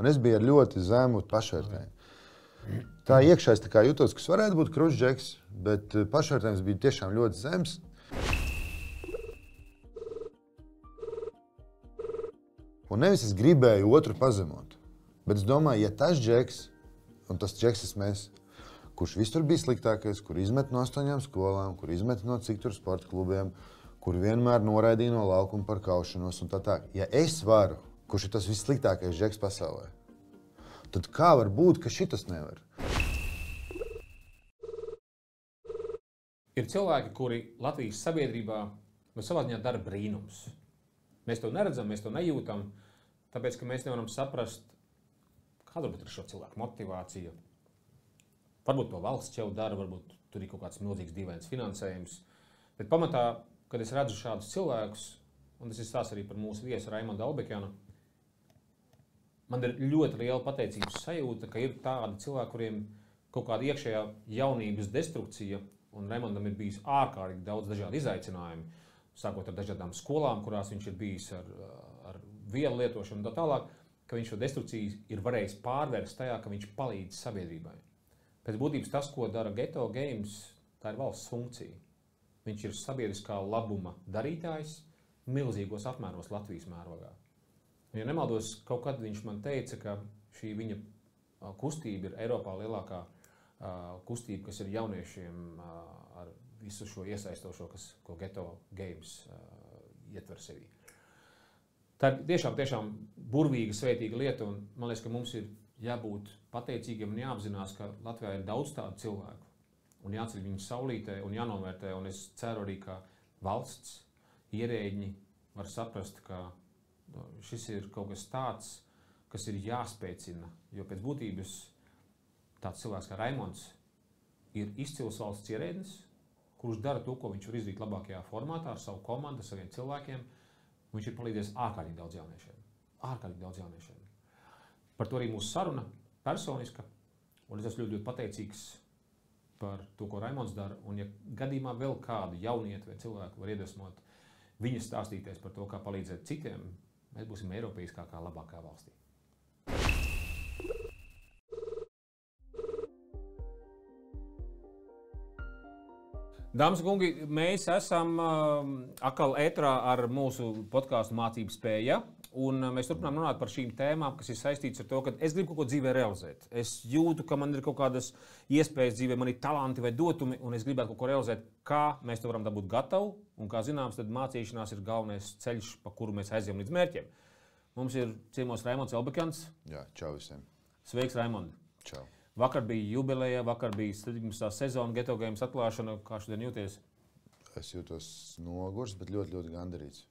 Un es biju ar ļoti zemu pašvērtējumu. Tā iekšā es tā kā jutos, kas varētu būt krušdžeks, bet pašvērtējums bija tiešām ļoti zems. Un nevis es gribēju otru pazemot, bet es domāju, ja tas džeks, un tas džeks esmu es, kurš visur bija sliktākais, kur izmet no 8 skolām, kur izmet no cik tur sporta klubiem, kur vienmēr noraidīja no laukuma par kaušanos un tā. Ja es varu, kurš ir tas vissliktākais džeks pasaulē, tad kā var būt, ka šitas nevar? Ir cilvēki, kuri Latvijas sabiedrībā savā ziņā dara brīnums. Mēs to neredzam, mēs to nejūtam, tāpēc, ka mēs nevaram saprast, kāda ir šo cilvēku motivācija. Varbūt to valsts jau dara, varbūt tur ir kaut kāds milzīgs dīvains finansējums. Bet pamatā, kad es redzu šādus cilvēkus, un tas ir stāsts arī par mūsu viesu Raimondu Albekjanu, man ir ļoti liela pateicības sajūta, ka ir tādi cilvēki, kuriem kaut kāda iekšējā jaunības destrukcija, un Raimondam ir bijis ārkārtīgi daudz dažādu izaicinājumu, sākot ar dažādām skolām, kurās viņš ir bijis ar vielu lietošanu un tā tālāk, ka viņš šo destrukciju ir varējis pārvērst tajā, ka viņš palīdz sabiedrībai. Pēc būtības tas, ko dara Ghetto Games, tā ir valsts funkcija. Viņš ir sabiedriskā labuma darītājs milzīgos apmēros Latvijas mērogā. Ja nemaldos, kaut kad viņš man teica, ka šī viņa kustība ir Eiropā lielākā kustība, kas ir jauniešiem ar visu šo iesaistošo, ko Ghetto Games ietver sevī. Tā ir tiešām burvīga, svētīga lieta, un man liekas, ka mums ir jābūt pateicīgiem un jāapzinās, ka Latvijā ir daudz tādu cilvēku, un jāceļ viņu saulītē un jānovērtē, un es ceru arī, ka valsts ierēģi var saprast, ka šis ir kaut kas tāds, kas ir jāspēcina, jo pēc būtības tāds cilvēks kā Raimonds ir izcils valsts ierēdnis, kurš dara to, ko viņš var izdarīt labākajā formātā ar savu komandu, ar saviem cilvēkiem. Viņš ir palīdzējis ārkārtīgi daudz jauniešiem. Par to arī mūsu saruna personiska, un es esmu ļoti pateicīgs par to, ko Raimonds dara, un ja gadījumā vēl kādu jaunieti vai cilvēku var iedvesmot viņa stāstīties par to, kā palīdzēt citiem, mēs būsim Eiropeiskākā labākā valstī. Dāmas un kungi, mēs esam atkal ētrā ar mūsu podkāstu Mācību spēja, un mēs turpinām runāt par šīm tēmām, kas ir saistīts ar to, ka es gribu kaut ko dzīvē realizēt. Es jūtu, ka man ir kaut kādas iespējas dzīvē, man ir talanti vai dotumi, un es gribētu kaut ko realizēt, kā mēs to varam dabūt gatavu, un kā zināms, tad mācīšanās ir galvenais ceļš, pa kuru mēs aizjām līdz mērķiem. Mums ir ciemos Raimonds Albekjans. Jā, čau visiem. Sveiks, Raimond. Čau. Vakar bija jubileja, vakar bija sezona, Ghetto Games atklāšana. Kā šodien jūties? Es jūtos nogurs, bet ļoti gandarīts.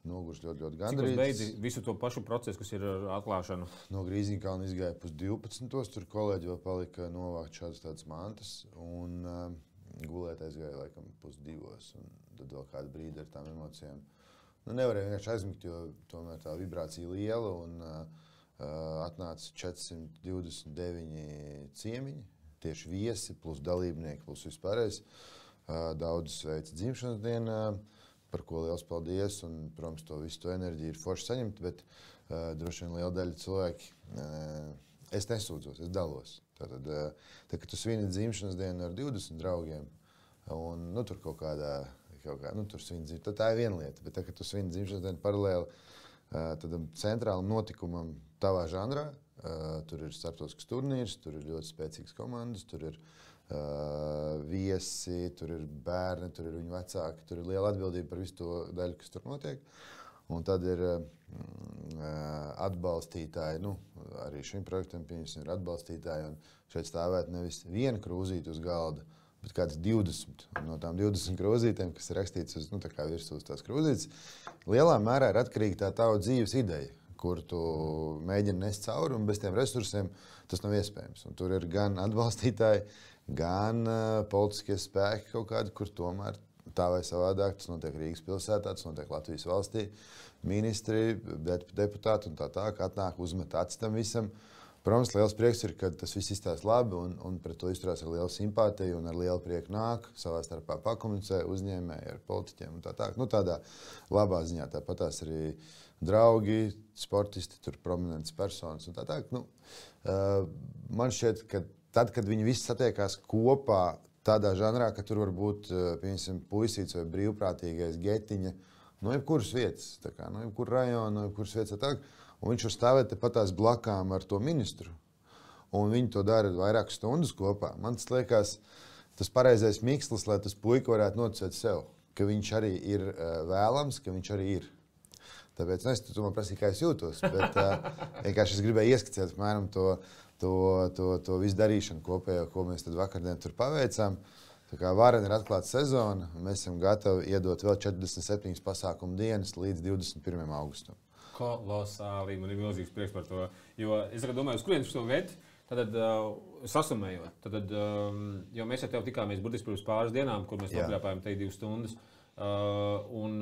Cik jūs beidzi visu to pašu procesu, kas ir ar atklāšanu? No Grīziņkalna izgāja 11:00, tur kolēģi vēl palika novākt šādas tādas mantas, un gulēt aizgāja laikam 1:30, un tad vēl kādu brīdi ar tām emocijām. Nevarēja vienkārši aizmigt, jo tomēr tā vibrācija liela, un atnāca 429 ciemiņi, tieši viesi, plus dalībnieki, plus vispārējais. Daudz sveica dzimšanas dienā, par ko liels paldies, un, protams, to visu to enerģiju ir forši saņemt, bet droši vien liela daļa cilvēki, es nesūdzos, es dalos. Tātad, kad tu svini dzimšanas dienu ar 20 draugiem, un tur kaut kādā, tur svini dzimšanas, tad tā ir viena lieta, bet kad tu svini dzimšanas dienu paralēli, tādam centrālam notikumam tavā žanrā, tur ir starptautisks turnīrs, tur ir ļoti spēcīgas komandas, tur ir viesi, tur ir bērni, tur ir viņu vecāki, tur ir liela atbildība par visu to daļu, kas tur notiek. Un tad ir atbalstītāji, arī šim projektam pieņemsim ir atbalstītāji, un šeit stāvēt nevis viena krūzīte uz galda, bet kāds 20. Un no tām 20 krūzītēm, kas ir rakstīts uz, tā kā virsū uz tās krūzītes, lielā mērā ir atkarīga tā tava dzīves ideja, kur tu mēģini nest cauri, un bez tiem resursiem tas nav iespējams. Un tur ir gan atbalstītāji, gan politiskie spēki kaut kādi, kur tomēr tā vai savādāk, tas notiek Rīgas pilsētā, tas notiek Latvijas valstī, ministri, deputāti un tā, ka atnāk uzmet acis tam visam. Protams, liels prieks ir, ka tas viss izstās labi, un pret to izturās ar lielu simpātiju, un ar lielu prieku nāk, savā starpā pakomunicē, uzņēmēji ar politiķiem un tā. Tādā labā ziņā. Tāpat tās arī draugi, sportisti, tur prominentas personas un tā tā. Nu, man šķiet, ka tad, kad viņi visi satiekās kopā tādā žanrā, ka tur var būt, piemēram, puisīts vai brīvprātīgais getiņa, no jebkuras vietas, tā kā, no jebkura rajona, no jebkuras vietas tā, un viņš var stāvēt patās blakām ar to ministru, un viņi to dara vairākas stundas kopā. Man tas liekas, tas pareizais mikslis, lai tas puika varētu noticēt sev, ka viņš arī ir vēlams, ka viņš arī ir. Tāpēc, es tu man prasīju, kā es jūtos, bet vienkārši es gribēju ieskicēt, apmēram, to visu darīšanu kopējo, ko mēs tad vakardien tur paveicām. Tā kā varen ir atklāta sezona, un mēs esam gatavi iedot vēl 47 pasākumu dienas līdz 21. augustam. Kolosāli, man ir milzīgs prieks par to, jo es domāju, uz kurienes to ved, tad sasumējot, tad, jo mēs ar tevi tikāmies burtiski pirms pāris dienām, kur mēs nokļāpājām te 2 stundas, un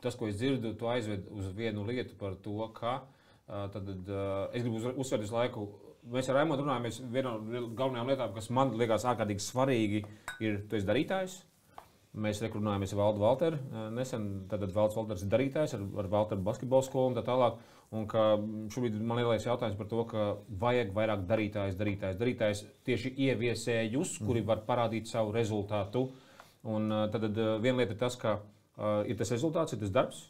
tas, ko es dzirdu, tu aizved uz vienu lietu par to, ka, tad es gribu uzsvērt visu laiku. Mēs ar Raimondu runājamies, viena no galvenajām lietām, kas man liekas ārkārtīgi svarīgi, ir, tu esi darītājs. Mēs runājāmies ar Valdu Valteru nesen, tad Valds Valters ir darītājs ar Valteru basketbola skolu un tā tālāk. Un ka šobrīd man lielais jautājums par to, ka vajag vairāk darītājs tieši ieviesējus, kuri var parādīt savu rezultātu. Un tad viena lieta ir tas, ka ir tas rezultāts, ir tas darbs.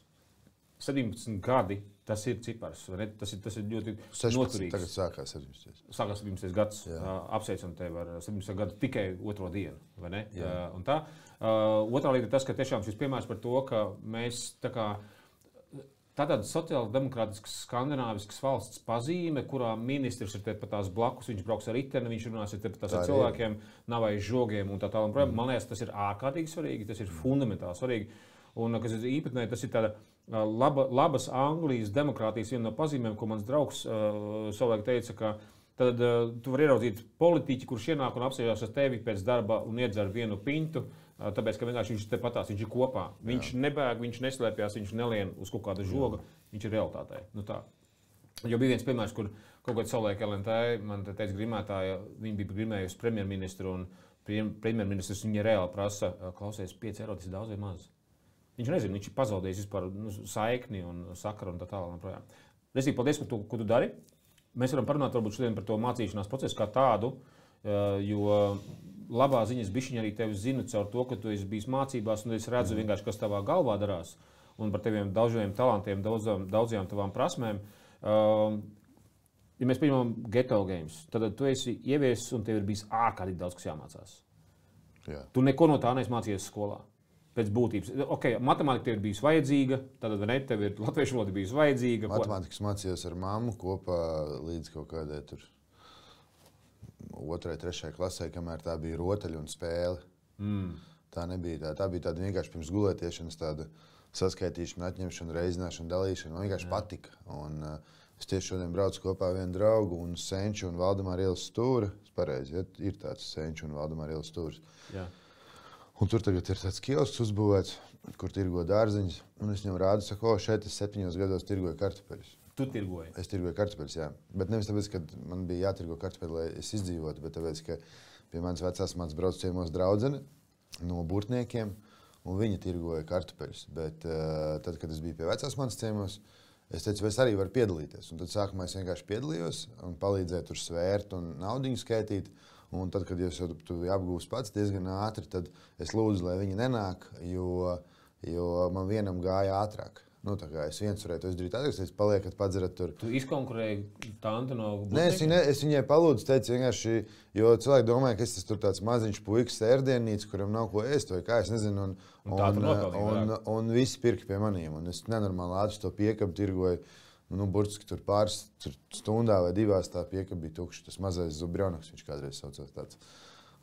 17 gadi. Tas ir cipars, vai ne? Tas ir ļoti 16, noturīgs. Tagad sākās 17. Sākās 17. gads. Apsveicam tevi ar 17. gadu tikai otro dienu, vai ne? Un tā. Otrā lieta ir tas, ka tiešām šis piemērs par to, ka mēs tāda sociāldemokrātiskas skandināviskas valsts pazīme, kurā ministrs ir tepat tās blakus, viņš brauks ar riteni, viņš runās ar tepat tās ar cilvēkiem, nav aiz žogiem un tā tālāk. Man liekas, tas ir ārkārtīgi svarīgi, tas ir fundamentāli svarīgi. Un, kas ir īpatnēji, tas ir tāda labas Anglijas demokrātijas viena no pazīmēm, ko mans draugs savulaik teica, ka tad tu vari ieraudzīt politiķi, kurš ienāk un apsēžās ar tevi pēc darba un iedzer vienu pintu, tāpēc, ka vienkārši viņš te patās, viņš ir kopā. Viņš nebēg, viņš neslēpjas, viņš nelien uz kaut kāda žoga, viņš ir realitātē. Nu tā. Jo bija viens piemērs, kur kaut kādā savulaik LNT, man teica grimētāja, viņi bija grimējusi premjerministru un premjerministrs viņa reāli prasa, klausies, 5 eiro, tas ir daudz vai maz. Viņš nezina, viņš ir pazaudējis vispār saikni un sakaru un tā tālāk. Resīgi, paldies par to, ko tu dari. Mēs varam parunāt varbūt šodien par to mācīšanās procesu kā tādu, jo labā ziņas bišķiņa arī tevi zina caur to, ka tu esi bijis mācībās un es redzu vienkārši, kas tavā galvā darās un par teviem daudzajiem talantiem, daudzajām tavām prasmēm. Ja mēs pieņemam Ghetto Games, tad tu esi ieviesis un tev ir bijis ārkārtīgi daudz, kas jāmācās. Jā. Tu neko no tā neesi mācījies skolā. Pēc būtības. Okay, matemātika tev ir bijusi vajadzīga, tad ne, tev ir latviešu valoda bijusi vajadzīga. Matemātikas mācījos ar mammu kopā līdz kaut kādai tur 2. 3. klasē, kamēr tā bija rotaļa un spēle. Tā nebija tā bija tāda vienkārši pirms gulētiešanas tāda saskaitīšana, atņemšana, reizināšana, dalīšana. Man vienkārši patika. Un es tieši šodien braucu kopā ar vienu draugu un Senču un Valdemāra ielas stūra. Pareizi, ir tāds Senču un Valdemāra ielas stūrs. Jā. Un tur tagad ir tāds kiosks uzbūvēts, kur tirgo dārziņus. Un es viņam rādu, saku, šeit es 7 gados tirgoju kartupeļus. Tu tirgoji? Es tirgoju kartupeļus, jā. Bet nevis tāpēc, ka man bija jātirgo kartupeļi, lai es izdzīvotu, bet tāpēc, ka pie manas vecās mātes brauc ciemos draudzene no Burtniekiem, un viņa tirgoja kartupeļus. Bet tad, kad es biju pie vecās mātes ciemos, es teicu, vai es arī varu piedalīties. Un tad sākumā es vienkārši piedalījos un palīdzēju tur svērt un naudiņu skaitīt. Un tad, kad es to apgūstu pats diezgan ātri, tad es lūdzu, lai viņi nenāk, jo man vienam gāja ātrāk. Nu, tā kā es viens varēju to izdarīt ātrāk, es palieku, kad padzerat tur. Tu izkonkurēji tantu no Burtniekiem? Nē, es viņai palūdzu, teicu vienkārši, jo cilvēki domāja, ka es esmu tur tāds maziņš puikas sērdienīts, kuram nav ko ēst, vai kā, es nezinu. Un visi pirka pie maniem, un es nenormāli ātri to piekabu tirgoju. Burtiski tur pāris stundā vai 2 tā piekaba bija tukša. Tas mazais Zubrjanoks, viņš kādreiz saucās tāds.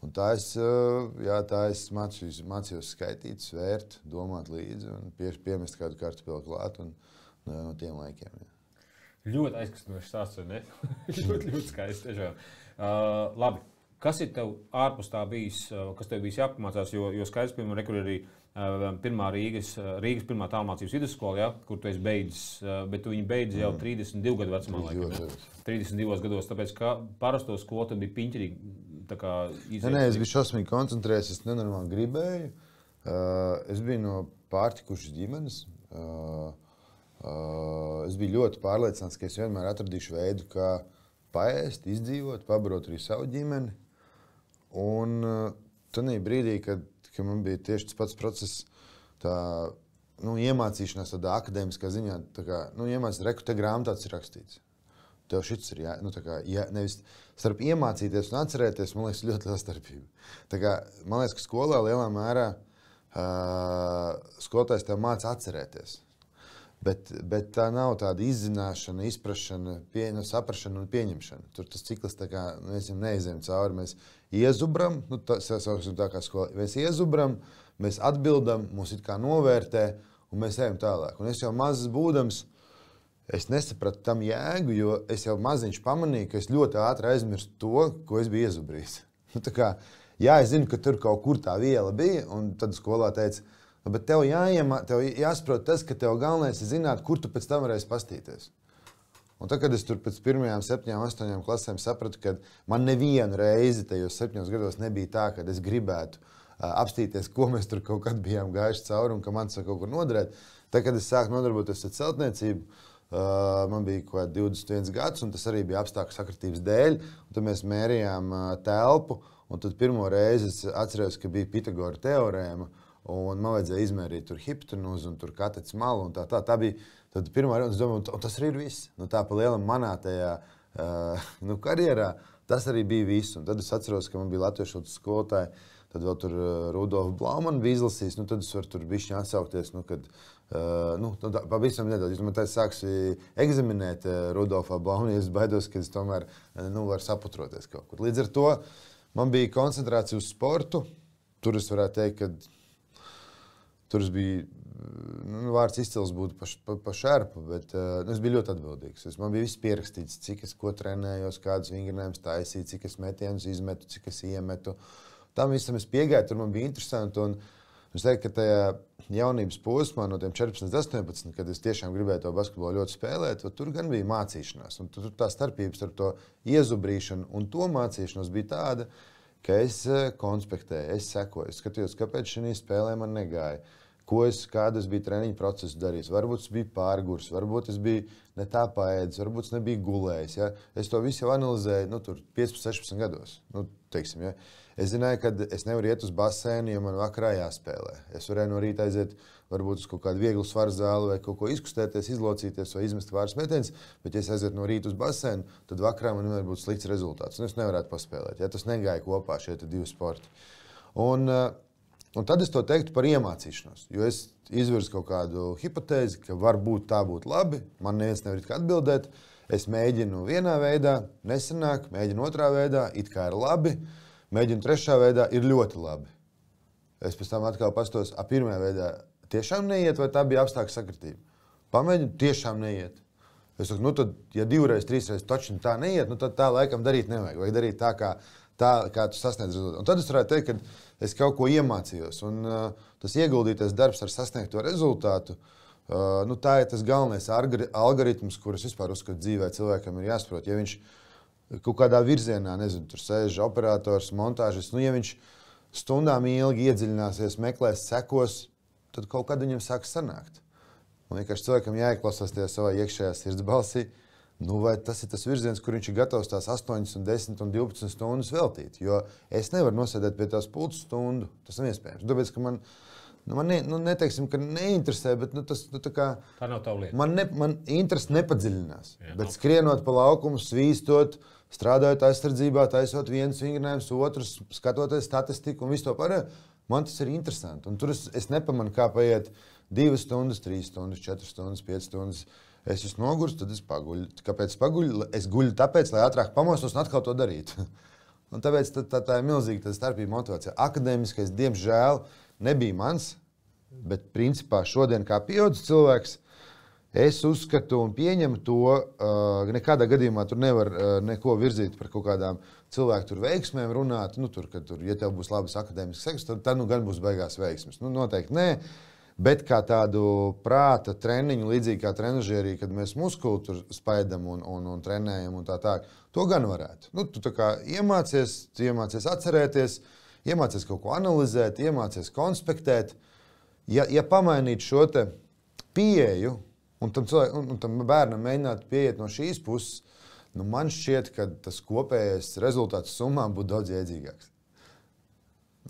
Un tā es mācījos skaitīt, svērt, domāt līdzi un piemest kādu kartupeli klāt no tiem laikiem. Jā. Ļoti aizkustinošs stāsts, vai ne? ļoti skaisti, tiešām. Labi, kas ir tev ārpus tā bijis, kas tev bijis jāpamācās, jo skaidrs, piemēram, rekur arī pirmā Rīgas pirmā tālmācības vidusskola, ja, kur tu esi beidzis, bet tu viņu beidzi jau 32 gadu vecumā. 32 gados, tāpēc, ka parasto skolu tad bija piņķirīgi. Nē, es biju šausmīgi koncentrējies, es nenormāli gribēju. Es biju no pārtikušas ģimenes. Es biju ļoti pārliecināts, ka es vienmēr atradīšu veidu, kā paēst, izdzīvot, pabarot arī savu ģimeni. Un tajā brīdī, kad man bija tieši tas pats process, tā iemācīšanās tādā akadēmiskā ziņā, iemācīt, reku, te grāmatā tas ir rakstīts. Tev šis ir nevis starp iemācīties un atcerēties, man liekas, ļoti liela starpība. Man liekas, ka skolā lielā mērā skolotājs tev māca atcerēties. Bet tā nav tāda izzināšana, izprašana, saprašana un pieņemšana. Tur tas cikls mēs viņam neizējam cauri. Mēs iezubram, tā kā skolā, mēs iezubram, mēs atbildam, mūs it kā novērtē un mēs ejam tālāk. Un es jau mazs būdams, es nesapratu tam jēgu, jo es jau maziņš pamanīju, ka es ļoti ātri aizmirstu to, ko es biju iezubrījis. Es zinu, ka tur kaut kur tā viela bija, un tad skolā teica, bet tev jāsaprot tas, ka tev galvenais ir zināt, kur tu pēc tam varēsi pastīties. Un tad, kad es tur pēc pirmajām 7, 8 klasēm sapratu, ka man nevienu reizi tajos 7 gados nebija tā, ka es gribētu apstīties, ko mēs tur kaut kad bijām gājuši cauri un ka man tas kaut kur noderēt. Tad, kad es sāku nodarboties ar celtniecību, man bija kaut kāds 21 gads, un tas arī bija apstākļu sakritības dēļ. Un tad mēs mērījām telpu, un tad pirmo reizi es atceros, ka bija Pitagora teorēma, un man vajadzēja izmērīt tur hipotenuzu un tur katets malu, un tā bija tad pirmā reize, un es domāju, un tas arī ir viss. Tā pa lielam manā tajā karjerā, tas arī bija viss. Un tad es atceros, ka man bija latviešu skolotāji, tad vēl tur Rudolfa Blaumana bija izlasījis, tad es varu tur bišķi atsaukties, kad, pavisam nedaudz, man tā sāks eksaminēt Rudolfā Blaumanu, ja es baidos, ka es tomēr, varu saputroties kaut kur. Līdz ar to man bija koncentrācija uz sportu, tur es varētu teikt, ka tur es biju, vārds izcils būtu pa šerpu, bet es biju ļoti atbildīgs. Man bija viss pierakstīts, cik es ko trenējos, kādus vingrinājumus taisīju, cik es metienus izmetu, cik es iemetu. Tam visam es piegāju, tur man bija interesanti. Un es teiktu, ka tajā jaunības posmā no tiem 14 līdz 18, kad es tiešām gribēju to basketbolu ļoti spēlēt, tur gan bija mācīšanās. Un tur tā starpības ar to iezubrīšanu un to mācīšanos bija tāda, ka es konspektēju, es sekoju, skatījos, kāpēc šī spēlē man negāja. Kādu es biju treniņu procesu darījis. Varbūt es biju pārgurs, varbūt es biju ne tā paēdis, varbūt es nebiju gulējis. Ja? Es to visu jau analizēju tur 15, 16 gados. Teiksim, ja? Es zināju, ka es nevaru iet uz basēnu, jo man vakarā jāspēlē. Es varēju no rīta aiziet varbūt uz kaut kādu vieglu svaru zāli vai kaut ko izkustēties, izlocīties vai izmest vārus metienus, bet ja es aizietu no rīta uz basēnu, tad vakarā man vienmēr būtu slikts rezultāts. Un es nevarētu paspēlēt. Ja? Tas negāja kopā šie divi sporti. Un tad es to teiktu par iemācīšanos, jo es izvirzu kaut kādu hipotēzi, ka varbūt tā būtu labi, man neviens nevar atbildēt. Es mēģinu vienā veidā, nesanāk, mēģinu otrā veidā, it kā ir labi, mēģinu trešā veidā, ir ļoti labi. Es pēc tam atkal pastos, pirmajā veidā tiešām neiet, vai tā bija apstākļu sakritība. Pamēģinu, tiešām neiet. Es saku, tad, ja 2 reizes, 3 reizes točni tā neiet, tad tā laikam darīt nevajag, vai darīt tā, kā tu sasniedz rezultātu. Un tad es varētu teikt, ka es kaut ko iemācījos, un tas ieguldītais darbs ar sasniegto rezultātu, tā ir tas galvenais algoritms, kurus vispār uzskatu dzīvē cilvēkam ir jāsaprot. Ja viņš kaut kādā virzienā, nezinu, tur sēž operators, montāžas, ja viņš stundām ilgi iedziļināsies, meklēs, sekos, tad kaut kad viņam sāks sanākt. Un vienkārši cilvēkam jāieklausās tajā savā iekšējā sirdsbalsī, vai tas ir tas virziens, kur viņš ir gatavs tās 8, 10 un 12 stundas veltīt. Jo es nevaru nosēdēt pie tās pults stundu. Tas nav iespējams. Tāpēc, ka man neteiksim, ka neinteresē, bet tas tā kā... Tā nav tava lieta. Man interesi nepadziļinās. Bet skrienot pa laukumu, svīstot, strādājot aizsardzībā, taisot viens vingrinājums, otrs, skatoties statistiku un visu to pārējo, man tas ir interesanti. Un tur es nepamanu, kā paiet 2 stundas, 3 stundas, 4 stundas, 5 stundas. Es esmu nogurs, tad es paguļu. Kāpēc paguļu? Es guļu tāpēc, lai ātrāk pamostos un atkal to darītu. Un tāpēc tā ir milzīga starpība motivācija. Akadēmiskais, diemžēl, nebija mans, bet principā šodien kā pieaudzis cilvēks, es uzskatu un pieņemu to, nekādā gadījumā tur nevar neko virzīt par kaut kādām cilvēku tur veiksmēm runāt. Ja tev būs labas akadēmiskas sekas, tad gan būs beigās veiksmes. Noteikti nē. Bet kā tādu prāta treniņu, līdzīgi kā trenažierī, kad mēs muskuli tur spaidam un trenējam un tā, to gan varētu. Tu tā kā iemācies atcerēties, iemācies kaut ko analizēt, iemācies konspektēt. Ja pamainīt šo te pieeju un tam bērnam mēģināt pieiet no šīs puses, nu man šķiet, ka tas kopējais rezultāts summā būtu daudz iedzīgāks.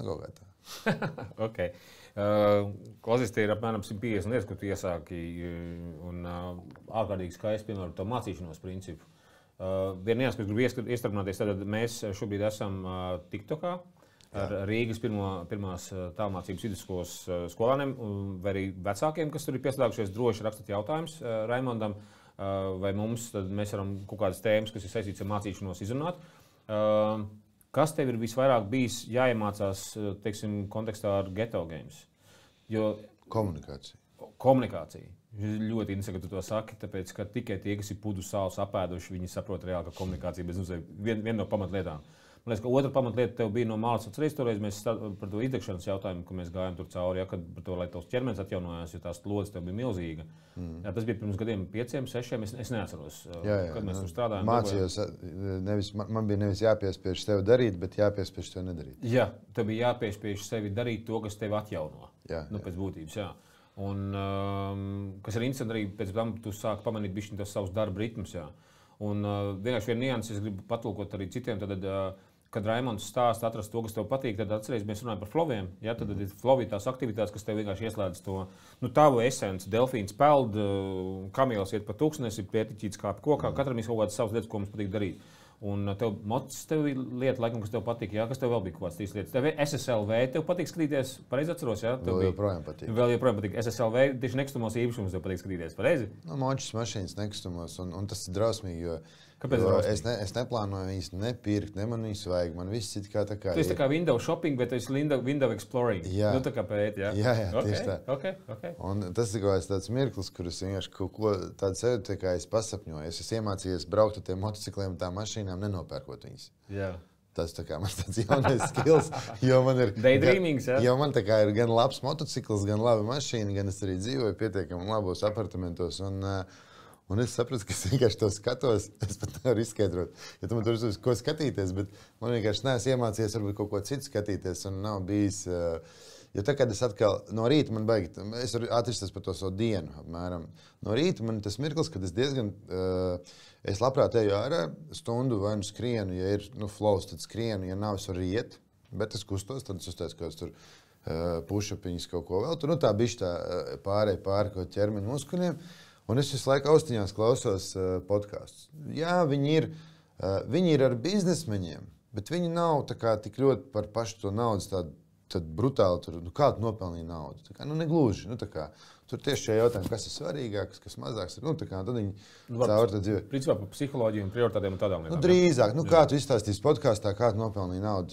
Nu, kaut kā tā. Okay. Klausies, tie ir apmēram 150 lietas, ko tu iesāki, un ārkārtīgi skaisti, piemēram, to mācīšanos principu. Viena nianses, kas gribu iestrādāties, tad mēs šobrīd esam TikTokā ar Rīgas pirmās tālmācības vidusskolas skolāniem, vai arī vecākiem, kas tur ir pieslēgušies, droši rakstīt jautājumus Raimondam, vai mēs varam kaut kādas tēmas, kas ir saistītas ar mācīšanos, izrunāt. Kas tev ir visvairāk bijis jāiemācās, teiksim, kontekstā ar Ghetto Games? Jo komunikācija. Ļoti interesanti, ka tu to saki, tāpēc, ka tikai tie, kas ir pudu sāls apēduši, viņi saprot reāli, ka komunikācija bez mums ir viena no pamatlietām. Man liekas, ka otra pamatlieta tev bija no malas. Atceries toreiz mēs par to izdegšanas jautājumu, ka mēs gājām tur cauri, ja, kad par to, lai tavs ķermenis atjaunojās, jo tās lodes tev bija milzīga. Jā, tas bija pirms gadiem 5, 6, es neatceros, kad mēs tur strādājām. Mācījos, man bija nevis jāpiespiež sevi darīt, bet jāpiespiež sevi nedarīt. Jā, tev bija jāpiespiež sevi darīt to, kas tevi atjauno. Pēc būtības, jā. Un, kas ir interesanti arī pēc tam, tu sāki pamanīt bišķiņ tos savus darba ritmus, jā. Un vienkārši viena nianses, es gribu patulkot arī citiem, tad, kad Raimonds stāsta atrast to, kas tev patīk, tad atceries, mēs runājam par flowiem. Ja? Tad ir flowi tās aktivitātes, kas tev vienkārši ieslēdz to tavu esenci. Delfīns peld, kamielis iet pa tūkstnesi, pētiķīts kāp kokā. Katram ir kaut kādas savas lietas, ko mums patīk darīt. Un tev mots tev ir lieta, laikam, kas tev patīk. Jā? Kas tev vēl bija kaut kādas tīs lietas? Tev SSLV tev patīk skatīties, pareizi atceros, jā? Vēl joprojām patīk. Vēl joprojām patīk. SSLV tieši nekustumos īpašumus tev patīk skatīties, pareizi? Nu, mončas mašīnas nekustumos, un tas ir drausmīgi, jo es neplānoju īsti nepirkt, ne man visu vajag, man viss ir kā tā kā... Tu esi tā kā window shopping, bet tu esi window exploring. Jā. Nu tā kā pēt, jā? Jā, tieši tā. Okay. Un tas ir tāds mirklis, kurus vienkārši kaut ko tādu sevi, tā kā es pasapņoju. Es esmu iemācījies braukt ar tiem motocikliem un tām mašīnām, nenopērkot viņas. Jā. Tas tā kā man tāds jaunais skills, jo man ir... Daydreamings, jā? Jo man tā kā ir gan labs motocikls, gan laba mašīna, gan es arī dzīvoju pietiekami labos apartamentos. Un es sapratu, ka es vienkārši to skatos, es pat nevaru izskaidrot, ja tu man tur uz ko skatīties, bet man vienkārši neesmu iemācījies varbūt kaut ko citu skatīties un nav bijis, jo tā, kad es atkal no rīta man baigi, es varu atristies par to savu dienu, apmēram. No rīta man tas mirklis, kad es diezgan, es labprāt eju ārā stundu vai nu skrienu, ja ir flows, tad skrienu, ja nav, es varu iet, bet es kustos, tad es uztaisu kāds tur pušapiņas kaut ko vēl, tur, tā bišķi tā pāri kaut ķermeni muskuļiem. Un es visu laiku austiņās klausos podkastus. Jā, viņi ir ar biznesmeņiem, bet viņi nav tā kā tik ļoti par pašu to naudas tādu brutāli, kā tu nopelnīji naudu. Tā kā, negluži. Tā kā, tur tieši šie jautājumi, kas ir svarīgāks, kas mazāks ir. Tā kā, tad viņi caur tā dzīvē. Principā par psiholoģiju un prioritātēm un tādām lietām. Drīzāk. Kā tu izstāstīsi podkāstā, kā tu nopelnīji naudu?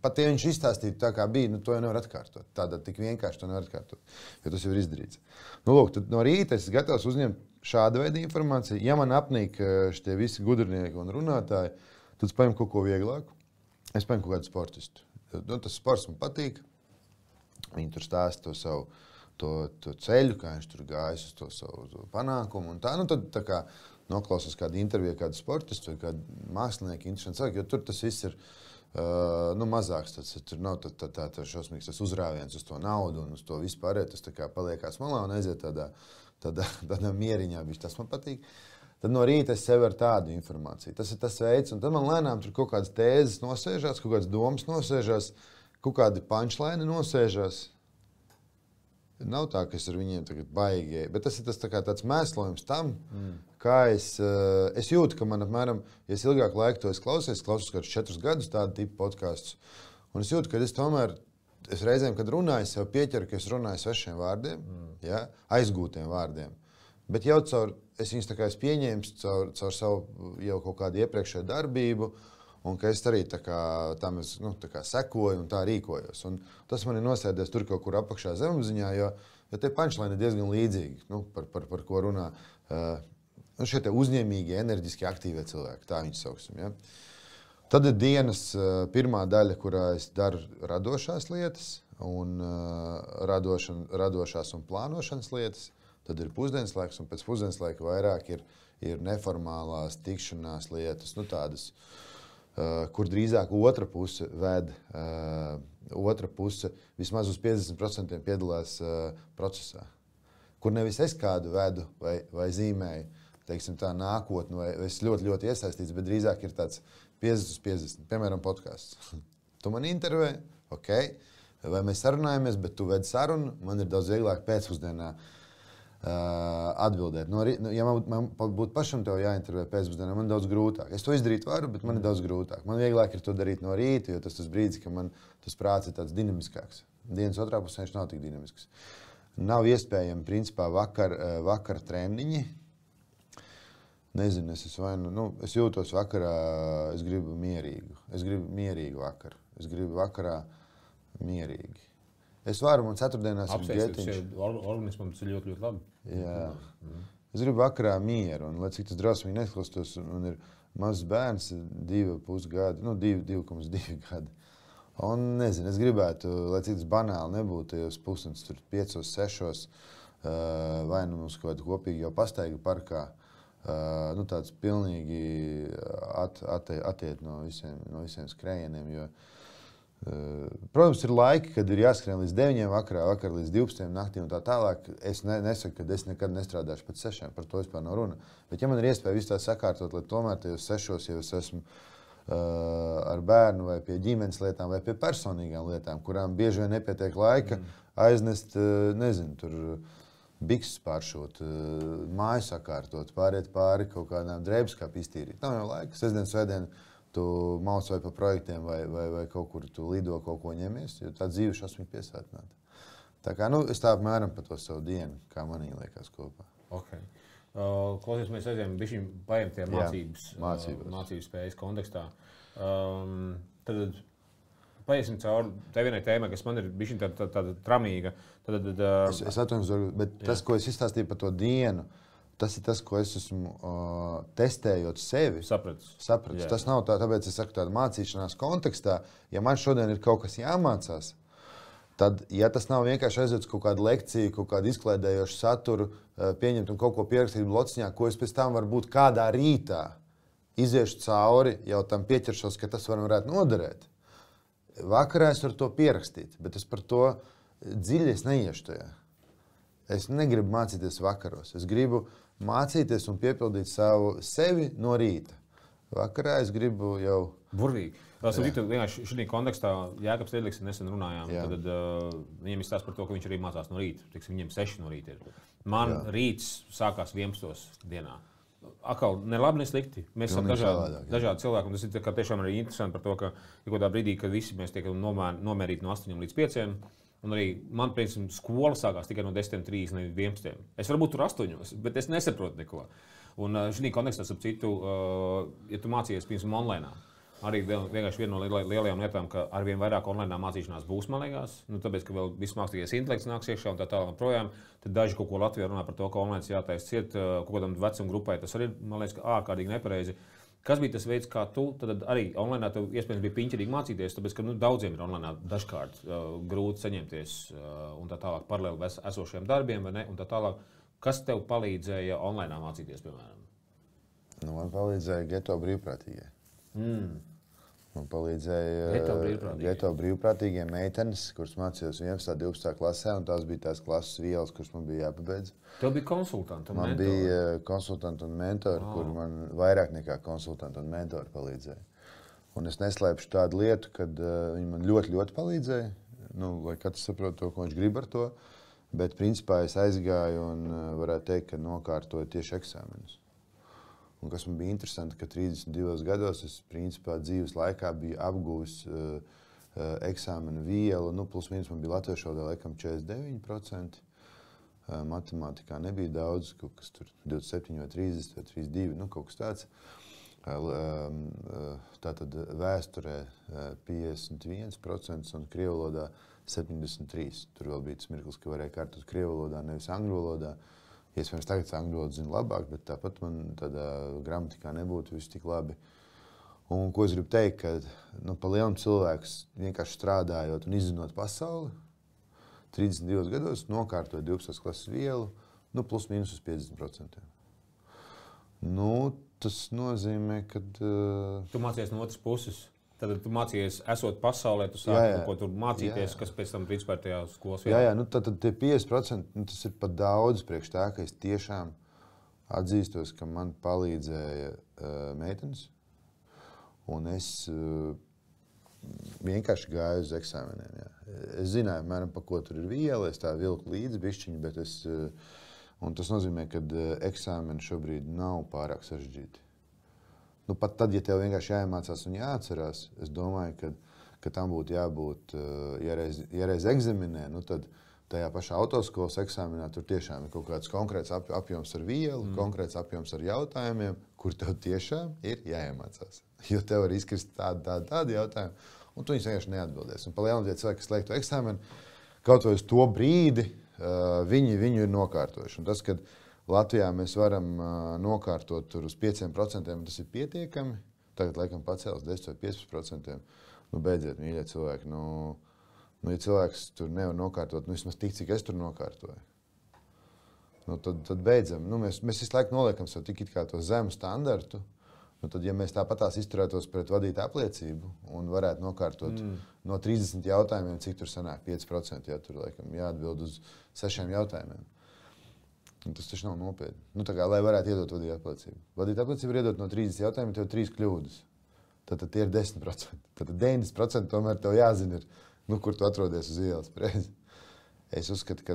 Pat ja viņš izstāstītu tā, kā bija, to jau nevar atkārtot. Tādā tik vienkārši to nevar atkārtot, jo tas jau ir izdarīts. Lūk, tad no rīta es gatavs uzņemt šādu veidu informāciju. Ja man apnīk šitie visi gudrinieki un runātāji, tad es paņemu kaut ko vieglāku. Es paņemu kaut kādu sportistu. Tas sports man patīk. Viņi tur stāsta to savu to ceļu, kā viņš tur gājis uz to savu panākumu. Un tad tā kā noklausās kādu interviju, kādu sportistu vai kādu mākslinieku, interesantu cilvēku, jo tur tas viss ir mazāks. Tur nav tā šausmīgs tas uzrāviens uz to naudu un uz to vispārējo. Tas tā kā paliekās malā un aiziet tādā mieriņā. Tas man patīk. Tad no rīta es sev ar tādu informāciju. Tas ir tas veids, un tad man lēnām tur kaut kādas tēzes nosēžās, kaut kādas domas nosēžās, kaut kādi punchline nosēžās. Nav tā, ka es ar viņiem tagad baigi, bet tas ir tāds mēslojums tam, kā es jūtu, ka man apmēram, ja es ilgāku laiku to klausos kādus 4 gadus tādu tipu podkastus, un es jūtu, ka es tomēr, es reizēm, kad runāju, sev pieķeru, ka es runāju svešiem vārdiem, ja, aizgūtiem vārdiem, bet jau es viņus tā kā es pieņēmu caur savu jau kaut kādu iepriekšēju darbību, un ka es arī tam sekoju un tā rīkojos. Un tas man ir nosēdies tur kaut kur apakšā zemapziņā, jo tie punchline ir diezgan līdzīgi, par ko runā šie uzņēmīgi, enerģiski aktīvie cilvēki, tā viņus sauksim. Ja? Tad ir dienas pirmā daļa, kurā es daru radošās lietas, un radošās un plānošanas lietas. Tad ir pusdienas laiks, un pēc pusdienas laika vairāk ir neformālās tikšanās lietas, tādas, kur drīzāk otra puse ved otra puse vismaz uz 50% piedalās procesā, kur nevis es kādu vedu vai zīmēju, teiksim tā, nākotni, vai es ļoti, ļoti iesaistīts, bet drīzāk ir tāds 50/50, piemēram, podcasts. Tu man intervē, ok, vai mēs sarunājamies, bet tu vedi sarunu, man ir daudz vieglāk pēcpusdienā atbildēt. Ja man būtu pašam tev jāintervē pēcpusdienā, man daudz grūtāk. Es to izdarīt varu, bet man ir daudz grūtāk. Man vieglāk ir to darīt no rīta, jo tas brīdis, ka man tas prāts ir tāds dinamiskāks. Dienas otrā pusē viņš nav tik dinamisks. Nav iespējami, principā, vakar treniņi. Nezinu, es jūtos vakarā, es gribu mierīgu vakaru. Es gribu vakarā mierīgi. Es varu, man ceturtdienās ir getiņš. Organismam tas ir ļoti, ļoti labi. Jā. Es gribu vakarā mieru, un lai cik tas drausmīgi neklaustos, un ir mazs bērns, 2,5 gadi, 2,2 gadi. Un nezinu, es gribētu, lai cik tas banāli nebūtu, tajos pusdienas tur 5, 6, vai mums kaut kādu kopīgi jau pastaigu parkā, tāds pilnīgi attiet no visiem skrējieniem, jo protams, ir laiki, kad ir jāskrien līdz 9 vakarā, vakar līdz 12 naktī un tā tālāk. Es nesaku, ka es nekad nestrādāšu pēc 6, par to vispār nav runa. Bet ja man ir iespēja visu tā sakārtot, lai tomēr tajos 6 jau es esmu ar bērnu vai pie ģimenes lietām vai pie personīgām lietām, kurām bieži vien nepietiek laika aiznest, nezinu, tur bikses pāršot, māju sakārtot, pāriet pāri kaut kādām drēbskāp iztīrīt. Nav jau laika, sestdien, svētdien, tu mauc vai pa projektiem vai kaut kur tu lido kaut ko ņemies, jo tā dzīve šausmīgi piesātināta. Tā kā, es tā apmēram pa to savu dienu, kā manī liekas kopā. Okay. Klausies, mēs aizējām bišķiņ paiem tie mācības spējas kontekstā. Tad paiesim cauri te vienai tēmai, kas man ir bišķiņ tāda tramīga. Es atvainojos, bet tas, ko es izstāstīju par to dienu, tas ir tas, ko es esmu testējot sevi. Sapratis. Tas nav tāpēc, es saku tādu mācīšanās kontekstā. Ja man šodien ir kaut kas jāmācās, tad, ja tas nav vienkārši aiziet kaut kādu lekciju, kaut kādu izklaidējošu saturu, pieņemt un kaut ko pierakstīt blociņā, ko es pēc tam varbūt kādā rītā iziešu cauri, jau tam pieķeršos, ka tas varētu noderēt. Vakarā es varu to pierakstīt, bet es par to dziļi neiešu tajā. Es negribu mācīties vakaros. Es gribu mācīties un piepildīt savu sevi no rīta. Vakarā es gribu jau... Burvīgi. Vienkārši šī kontekstā Jēkabs Liedliks nesen runājām. Tad viņam izstāsta par to, ka viņš arī mācās no rīta. Viņam 6 no rīta ir. Man rīts sākās 11 dienā. Atkal ne labi, ne slikti. Mēs esam dažādi cilvēki. Un tas ir tiešām arī interesanti par to, ka kaut kādā brīdī, kad visi mēs tiekam nomērīti no 8 līdz 5. Un arī man, principā, skola sākās tikai no 10:30 līdz 11. Es varbūt tur 8, bet es nesaprotu neko. Un šī kontekstā, ap citu, ja tu mācījies, piemēram, online, arī vienkārši viena no lielajām lietām, ka arvien vairāk online mācīšanās būs, man liekas, tāpēc, ka vēl viss mākslīgais intelekts nāks iekšā un tā tālāk projām, tad daži kaut ko Latvijā runā par to, ka online jātaisa ciet kaut kādam vecuma grupai. Tas arī, man liekas, ārkārtīgi nepareizi. Kas bija tas veids, kā tu tad arī online tev iespējams bija piņķerīgi mācīties, tāpēc, ka daudziem ir online dažkārt grūti saņemties un tā tālāk paralēli esošiem darbiem, vai ne, un tā tālāk. Kas tev palīdzēja online mācīties, piemēram? Man palīdzēja Geto brīvprātīgie. Man palīdzēja Geto brīvprātīgie meitenes, kuras mācījos 11. 12. klasē, un tās bija tās klases vielas, kuras man bija jāpabeidz. Tev bija konsultanti un mentori? Man bija konsultanti un mentori, kur man vairāk nekā konsultanti un mentori palīdzēja. Un es neslēpšu tādu lietu, kad viņi man ļoti, ļoti palīdzēja, lai katrs saprot to, ko viņš grib ar to, bet principā es aizgāju un varētu teikt, ka nokārtoju tieši eksāmenus. Un kas man bija interesanti, ka 32 gados es principā dzīves laikā biju apguvis eksāmenu vielu, plus mīnus man bija latviešu valodā laikam 49%, matemātikā nebija daudz, kaut kas tur 27 vai 30 vai 32, kaut kas tāds. Tātad vēsturē 51% un krievu valodā 73%. Tur vēl bija tas mirklis, ka varēja kārtot krievu valodā, nevis angļu valodā. Iespējams, tagad angļu valodu zinu labāk, bet tāpat man tādā gramatikā nebūtu viss tik labi. Un ko es gribu teikt, ka pa lielam cilvēks vienkārši strādājot un izzinot pasauli, 32 gados nokārtoja 12. klases vielu, plus mīnus uz 50%. Tas nozīmē, ka... Tu mācījies no otras puses. Tad tu mācījies, esot pasaulē, tu sāki kaut ko tur mācīties, kas pēc tam principā tajā skolas vietā. Jā, tad tie 50%, tas ir pat daudz priekš tā, ka es tiešām atzīstos, ka man palīdzēja meitenes, un es vienkārši gāju uz eksāmeniem. Jā. Es zināju, mēram, pa ko tur ir viela, es tā vilku līdzi bišķiņu, bet un tas nozīmē, ka eksāmeni šobrīd nav pārāk sarežģīti. Nu, pat tad, ja tev vienkārši jāiemācās un jāatcerās, es domāju, ka tam būtu jābūt, ja reiz eksaminē, nu tad tajā pašā autoskolas eksāmenā tur tiešām ir kaut kāds konkrēts apjoms ar vielu, konkrēts apjoms ar jautājumiem, kur tev tiešām ir jāiemācās. Jo tev var izkrist tādi jautājumi, un tu viņus vienkārši neatbildēsi. Un pa lielām tie cilvēki, kas liek to eksāmenu, kaut vai uz to brīdi, viņu ir nokārtojuši. Un tas, kad Latvijā mēs varam nokārtot tur uz 5%, tas ir pietiekami. Tagad, laikam, pacēlas 10 vai 15%. Nu, beidziet, mīļie cilvēki. Ja cilvēks tur nevar nokārtot, vismaz tik, cik es tur nokārtoju. Nu, tad beidzam. Nu, mēs visu laiku noliekam sev tik kā to zemu standartu. Nu, tad, ja mēs tāpatās izturētos pret vadītāju apliecību un varētu nokārtot no 30 jautājumiem, cik tur sanāk 5%, ja tur, laikam, jāatbild uz 6 jautājumiem. Un tas taču nav nopietni. Nu, tā kā, lai varētu iedot vadītāju apliecību. Vadītāju apliecību ir iedot no 30 jautājumiem, tev 3 kļūdas. Tad tie ir 10%. Tad 90% tomēr tev jāzina, kur tu atrodies uz ielas. Es uzskatu, ka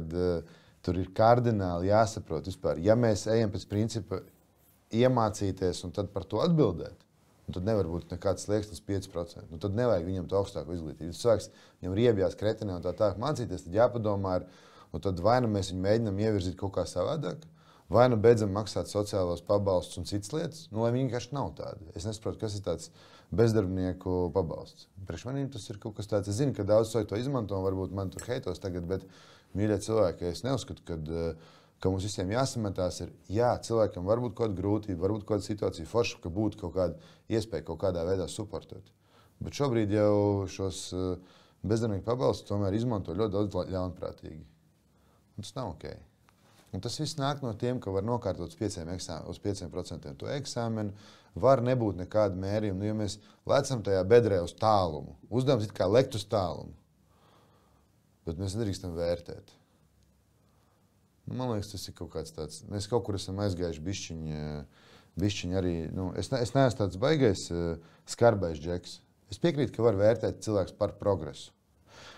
tur ir kardināli jāsaprot vispār. Ja mēs ejam pēc principa iemācīties un tad par to atbildēt, tad nevar būt nekāds slieksnis 5%. Tad nevajag viņam to augstāku izglītību. Ja cilvēks viņam riebjās kretenē un tā mācīties, tad jāpadomā un tad vai nu mēs viņu mēģinām ievirzīt kaut kā savādāk, vai nu beidzam maksāt sociālos pabalstus un citas lietas, lai viņi vienkārši nav tādi. Es nesaprotu, kas ir tāds bezdarbnieku pabalsts. Priekš maniem tas ir kaut kas tāds. Es zinu, ka daudz cilvēku to izmanto, un varbūt man tur heitos tagad, bet, mīļie cilvēki, es neuzskatu, ka mums visiem jāsametās ir, jā, cilvēkam var būt kaut kāda grūtība, varbūt kaut kāda situācija forša, ka būtu kaut kāda iespēja kaut kādā veidā suportēt. Bet šobrīd jau šos bezdarbnieku pabalstus tomēr izmanto ļoti daudz ļaunprātīgi. Un tas nav ok. Un tas viss nāk no tiem, ka var nokārtot uz 5% to eksāmenu, var nebūt nekāda mērījuma. Nu, ja mēs lecam tajā bedrē uz tālumu, uzdevums it kā lekt uz tālumu, bet mēs nedrīkstam vērtēt. Man liekas, tas ir kaut kāds tāds, mēs kaut kur esam aizgājuši bišķiņi arī, es neesmu tāds baigais skarbais džeks. Es piekrītu, ka var vērtēt cilvēks par progresu.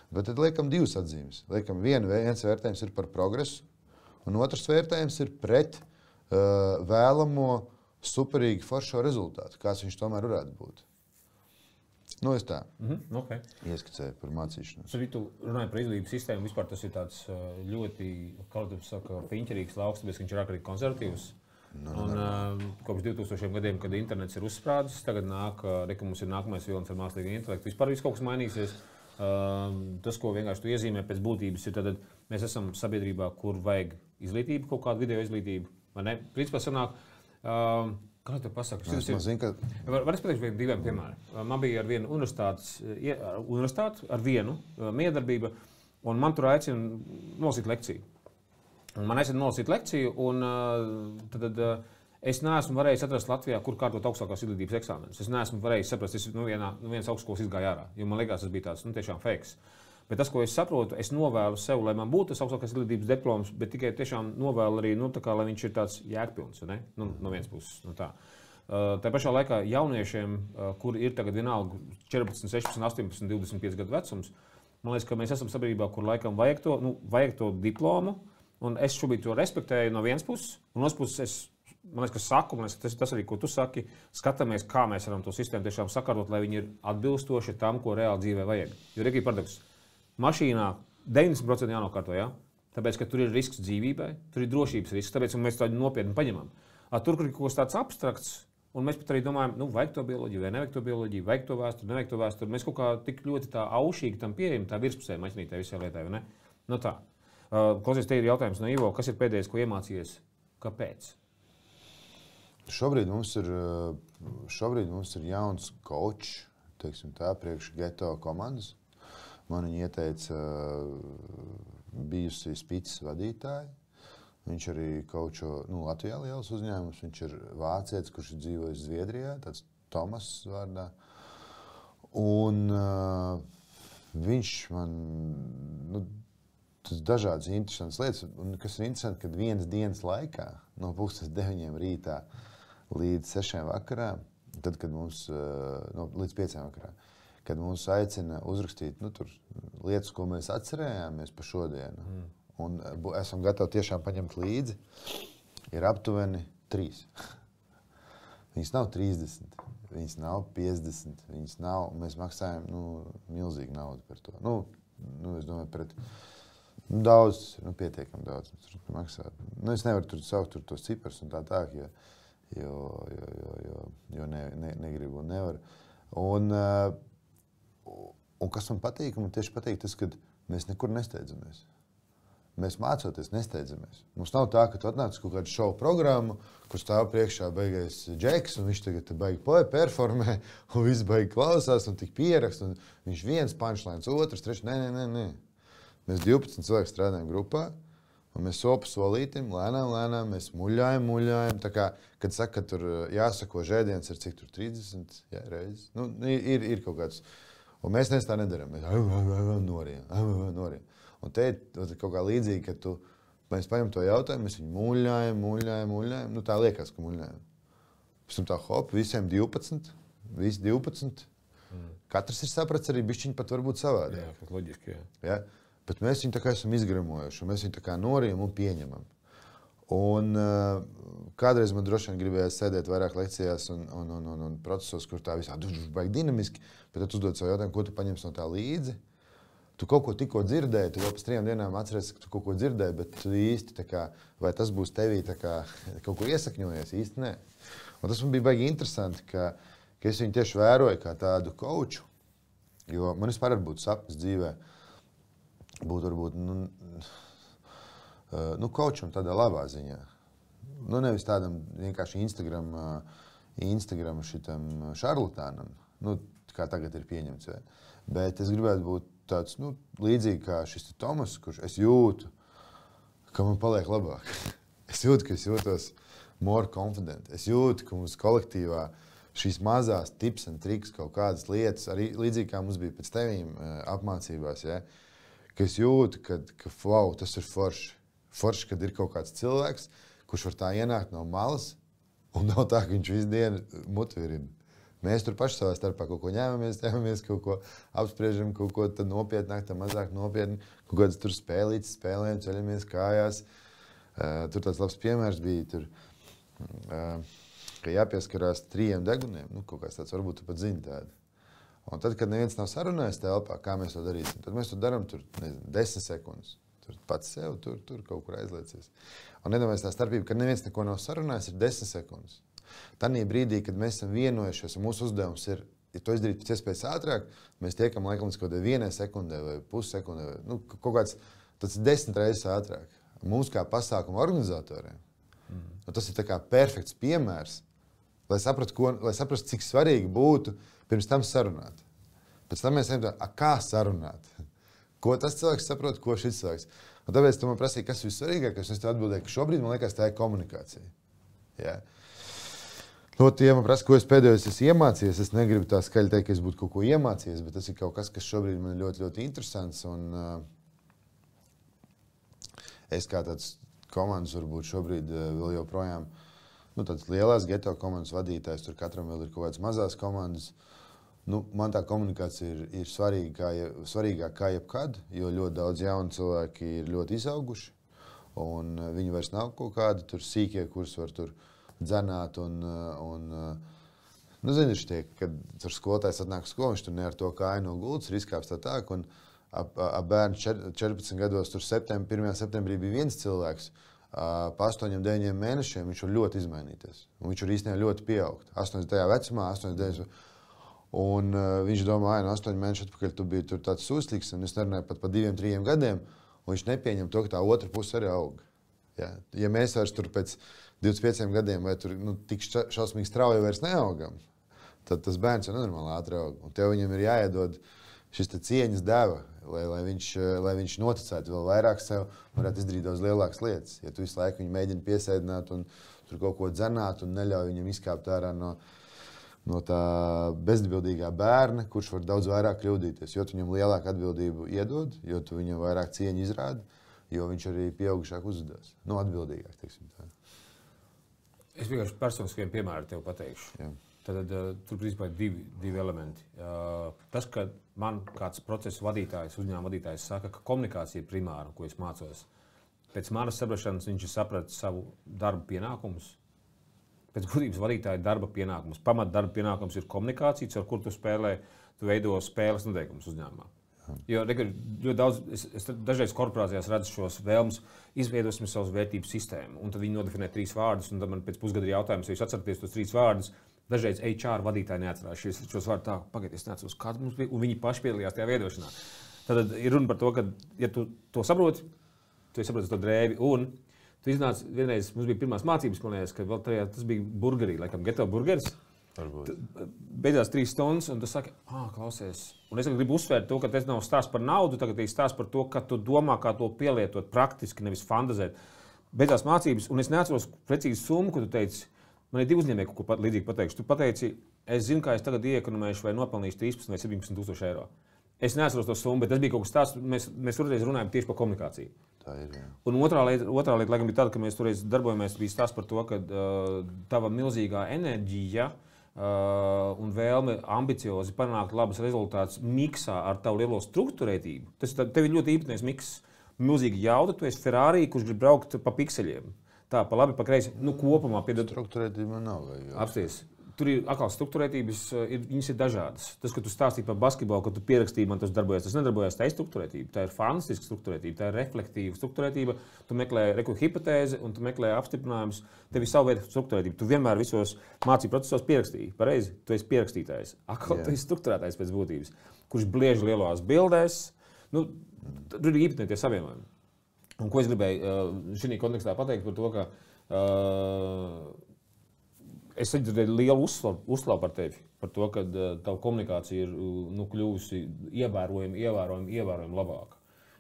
Bet tad liekam divas atzīmes. Liekam, viens vērtējums ir par progresu, un otrs vērtējums ir pret vēlamo superīgi foršo rezultātu, kāds viņš tomēr varētu būt. Nu, es tā ieskicēju par mācīšanos. Tad tu runāji par izglītības sistēmu, vispār tas ir tāds ļoti, piņķerīgs lauks, tāpēc, ka viņš ir ārkārtīgi konservatīvs. Kopš 2000 gadiem, kad internets ir uzsprādzis, tagad nāk, mums ir nākamais vilnis ar mākslīgo intelektu. Vispār viss kaut kas mainīsies. Tas, ko vienkārši tu iezīmē pēc būtības, ir tad mēs esam sabiedrībā, kur vajag izglītību, kaut kādu video izglītību. Principā sanāk, kā tev pasaka? Var es pateikšu diviem piemēriem. Man bija ar vienu universitāti, ar vienu miedarbība, un man tur aicina nolasīt lekciju. Man aicina nolasīt lekciju, un tad es neesmu varējis atrast Latvijā, kur kārtot augstākās izglītības eksāmenus. Es neesmu varējis saprast, es viens augstskolas izgāju ārā, jo man liekas, tas bija tāds tiešām fakes. Bet tas, ko es saprotu, es novēlu sev, lai man būtu tas augstākās izglītības diploms, bet tikai tiešām novēlu arī, lai viņš ir tāds jēgpilns, ne? No vienas puses. Tā pašā laikā jauniešiem, kur ir tagad vienalga 14, 16, 18, 25 gadu vecums, man liekas, ka mēs esam sabiedrībā, kur laikam vajag to diplomu, un es šobrīd to respektēju no vienas puses, un no otras puses man liekas, ka tas arī, ko tu saki, skatāmies, kā mēs varam to sistēmu tiešām sakārtot, lai viņi ir atbilstoši tam, ko reāli dzīvē vajag. Jo ir paradoks. Mašīnā 90% jānokārto, ja? Tāpēc, ka tur ir risks dzīvībai, tur ir drošības risks, tāpēc mēs tādu nopietni paņemam. Tur, kur ir kaut kas tāds abstrakts, un mēs pat arī domājam, vajag to bioloģiju vai nevajag to bioloģiju, vajag to vēsturi, nevajag to vēsturi. Mēs kaut kā tik ļoti tā aušīgi tam pieejam, tā virspusē maķinītē visai lietai, vai ne? Tā. Klausies, te ir jautājums no Ivo, kas ir pēdējais, ko iemācījies? Kāpēc? Šobrīd mums ir jauns coach, teiksim tā, priekš geto komandas. Man viņa ieteica bijusi Spīces vadītāja. Viņš arī coacho Latvijā liels uzņēmums. Viņš ir vācietis, kurš ir dzīvojis Zviedrijā, tāds Tomas vārdā. Un viņš man, tas dažādas interesantas lietas, un kas ir interesanti, kad vienas dienas laikā, no 9:30 rītā līdz 6 vakarā, tad, kad mums, līdz 5 vakarā, kad mums aicina uzrakstīt, tur lietas, ko mēs atcerējāmies par šodienu, un esam gatavi tiešām paņemt līdzi, ir aptuveni 3. Viņas nav 30, viņas nav 50, viņas nav, mēs maksājam, milzīgu naudu par to. Es domāju, pret daudz, pietiekami daudz maksāt. Es nevaru tur saukt tos ciparus un tā, jo negribu un nevaru. Un kas man patīk, man tieši patīk tas, ka mēs nekur nesteidzamies. Mēs mācoties nesteidzamies. Mums nav tā, ka tu atnāc kaut kādu šovu programmu, kur stāv priekšā beigais džeks, un viņš tagad baigi performē, un viss baigi klausās, un tik pierakst, un viņš viens punchlines, otrs, trešs. Nē. Mēs 12 cilvēki strādājam grupā, un mēs sopu solītim, lēnām, mēs muļājam. Tā kā, kad saka, ka tur jāsako žēdiens ar cik tur 30 reizes, ir kaut kāds. Un mēs tā nedaram. Mēs noriem. Un te ir kaut kā līdzīgi, ka mēs paņem to jautājumu, mēs viņu muļājam. Tā liekas, ka muļājam. Pēc tam tā hop, visiem 12, visi 12. Katrs ir saprats arī bišķiņ pat varbūt savādāk. Jā, pat loģiski, jā. Ja? Bet mēs viņu tā kā esam izgramojuši, un mēs viņu tā kā norijam un pieņemam. Un kādreiz man droši vien gribējās sēdēt vairāk lekcijās un procesos, kur tā visā baigi dinamiski, bet tad uzdod savu jautājumu, ko tu paņemsi no tā līdzi. Tu kaut ko tikko dzirdēji, tu vēl pēc 3 dienām atceries, ka tu kaut ko dzirdēji, bet tu īsti tā kā, vai tas būs tevī tā kā kaut ko iesakņojies, īsti nē. Un tas man bija baigi interesanti, ka es viņu tieši vēroju kā tādu coachu, jo man vispār būtu sapnis dzīvē, būtu varbūt, coacham tādā labā ziņā. Nevis tādam vienkārši Instagram šitam šarlatānam, kā tagad ir pieņemts, bet es gribētu būt tāds, līdzīgi kā šis Tomas, kurš es jūtu, ka man paliek labāk. Es jūtu, ka es jūtos more confident. Es jūtu, ka mums kolektīvā šīs mazās tips un triks, kaut kādas lietas, arī līdzīgi kā mums bija pēc tevīm apmācībās, ka es jūtu, ka wow, tas ir forši. Forši, kad ir kaut kāds cilvēks, kurš var tā ienākt no malas, un nav tā, ka viņš visu dienu mutvirina. Mēs tur paši savā starpā kaut ko ņēmamies, kaut ko apspriežam, kaut ko tad nopietnāk, tad mazāk nopietni, kaut kādas tur spēlītas, spēlējam, ceļamies kājās. Tur tāds labs piemērs bija, tur, ka jāpieskarās 3 deguniem, kaut kāds tāds, varbūt tu pat zini tādu. Un tad, kad neviens nav sarunājis telpā, kā mēs to darīsim, tad mēs to daram tur, 10 sekundes. Tur pats sev, tur kaut kur aizliecies. Un nedomājies tā starpība, kad neviens neko nav sarunājis, ir 10 sekundes. Tanī brīdī, kad mēs esam vienojušies, un mūsu uzdevums ir, ja to izdarīt pēc iespējas ātrāk, mēs tiekam laikam līdz kaut kādai 1 sekundē vai pussekundē, kaut kāds, tas ir 10 reizes ātrāk. Mums kā pasākuma organizatoriem, tas ir tā kā perfekts piemērs, lai saprastu, cik svarīgi būtu pirms tam sarunāt. Pēc tam mēs ejam tā, kā sarunāt? Ko tas cilvēks saprot, ko šis cilvēks? Un tāpēc tu man prasīji, kas ir vissvarīgākais, un es tev atbildēju, ka šobrīd man liekas tā ir komunikācija. Ja? Ja man prasa, ko es pēdējos esmu iemācījies, es negribu tā skaļi teikt, ka es būtu kaut ko iemācījies, bet tas ir kaut kas, kas šobrīd man ir ļoti, ļoti interesants. Un es kā tāds komandas varbūt šobrīd vēl joprojām, tāds lielās geto komandas vadītājs, tur katram vēl ir kaut kādas mazās komandas. Man tā komunikācija ir svarīgāka kā jebkad, jo ļoti daudz jaunu cilvēki ir ļoti izauguši, un viņi vairs nav kaut kādi tur sīkie, kurus var tur dzenāt zini, kad tur skolotājs atnāk uz skolu, viņš tur ne ar to kāju no gultas, riskāps tā, un bērni 14 gados, tur 1. septembrī bija viens cilvēks, pa 8-9 mēnešiem viņš var ļoti izmainīties, un viņš var īstenībā ļoti pieaugt. 8 vecumā, 8-9, un viņš domā, no 8 mēnešu atpakaļ tu biji tur tāds sūslīgs, un es nerunāju pat pa 2-3 gadiem, un viņš nepieņem to, ka tā otra puse arī aug. Ja mēs vairs tur pēc 25 gadiem vai tur tik šausmīgi strauji vairs neaugam, tad tas bērns jau nenormāli ātri aug. Un tev viņam ir jāiedod šis cieņas deva, lai viņš noticētu vēl vairāk sev, varētu izdarīt daudz lielākas lietas. Ja tu visu laiku viņu mēģini piesēdināt un tur kaut ko dzenāt un neļauj viņam izkāpt ārā no tā bezatbildīgā bērna, kurš var daudz vairāk kļūdīties. Jo tu viņam lielāku atbildību iedod, jo tu viņam vairāk cieņu izrādi, jo viņš arī pieaugušāk uzvedās. Atbildīgāk, teiksim tā. Es vienkārši personiskiem piemēru tev pateikšu. Jā. Tad tur principā ir divi elementi. Tas, ka man kāds procesu vadītājs, uzņēmuma vadītājs saka, ka komunikācija ir primāra, ko es mācos. Pēc manas saprašanas viņš ir sapratis savu darbu pienākumus. Pēc būtības vadītāja darba pienākums. Pamat darba pienākums ir komunikācija, ar kur tu veido spēles noteikumus uzņēmumā. Jo ļoti daudz, es dažreiz korporācijās redzu šos vēlmes, izveidosim savus vērtību sistēmu, un tad viņi nodefinē 3 vārdus, un tad man pēc pusgada ir jautājums, ja jūs atceraties tos 3 vārdus, dažreiz HR vadītāji neatcerās šos vārdus tā, pagaidiet, es neatceros, kāds mums bija, un viņi paši piedalījās tajā veidošanā. Tad ir runa par to, ka, ja tu to saproti, tu saproti to drēbi, un tu iznāc vienreiz, mums bija pirmās mācības, man liekas, ka vēl tajā, tas bija burgerī, laikam, Geto burgeris. Beidzās 3 stundas, un tu saki, klausies. Un es gribu uzsvērt to, ka tas nav stāsts par naudu, tagad ir stāsts par to, ka tu domā, kā to pielietot praktiski, nevis fantazēt. Beidzās mācības, un es neatceros precīzi summu, ko tu teici. Man ir 2 uzņēmēji, ko līdzīgi pateikšu. Tu pateici, es zinu, kā es tagad iekonomēšu vai nopelnīšu 13 vai 17 tūkstoši eiro. Es neatceros to summu, bet tas bija kaut kas tāds, mēs toreiz runājām tieši par komunikāciju. Tā ir, jā. Un otrā lieta, laikam, bija tāda, ka mēs toreiz darbojamies, bija stāsts par to, ka tava milzīgā enerģija un vēlme ambiciozi panākt labus rezultātus miksā ar tavu lielo struktūrētību. Tev ir ļoti īpatnējs miks, milzīgi jauda, tu esi Ferrari, kurš grib braukt pa pikseļiem. Tā, pa labi, pa kreisi, kopumā piedod. Struktūrētība nav vajag. Apsties. Tur ir atkal struktūrētības, viņas ir dažādas. Tas, ka tu stāstīji par basketbolu, ka tu pierakstīji, man tas darbojas, tas nedarbojas, tā ir struktūrētība. Tā ir fantastiska struktūrētība, tā ir reflektīva struktūrētība. Tu meklē hipotēzi un tu meklē apstiprinājumus. Tev ir savu veidu struktūrētība. Tu vienmēr visos mācību procesos pierakstīji. Pareizi, tu esi pierakstītājs. Atkal tu esi struktūrētājs pēc būtības, kurš bliež lielās bildēs. Tur ir īpatnēji tie savienojumi. Un ko es gribēju šī kontekstā pateikt par to, ka es dzirdēju lielu uzslavu par tevi, par to, ka tava komunikācija ir kļuvusi ievērojami labāka.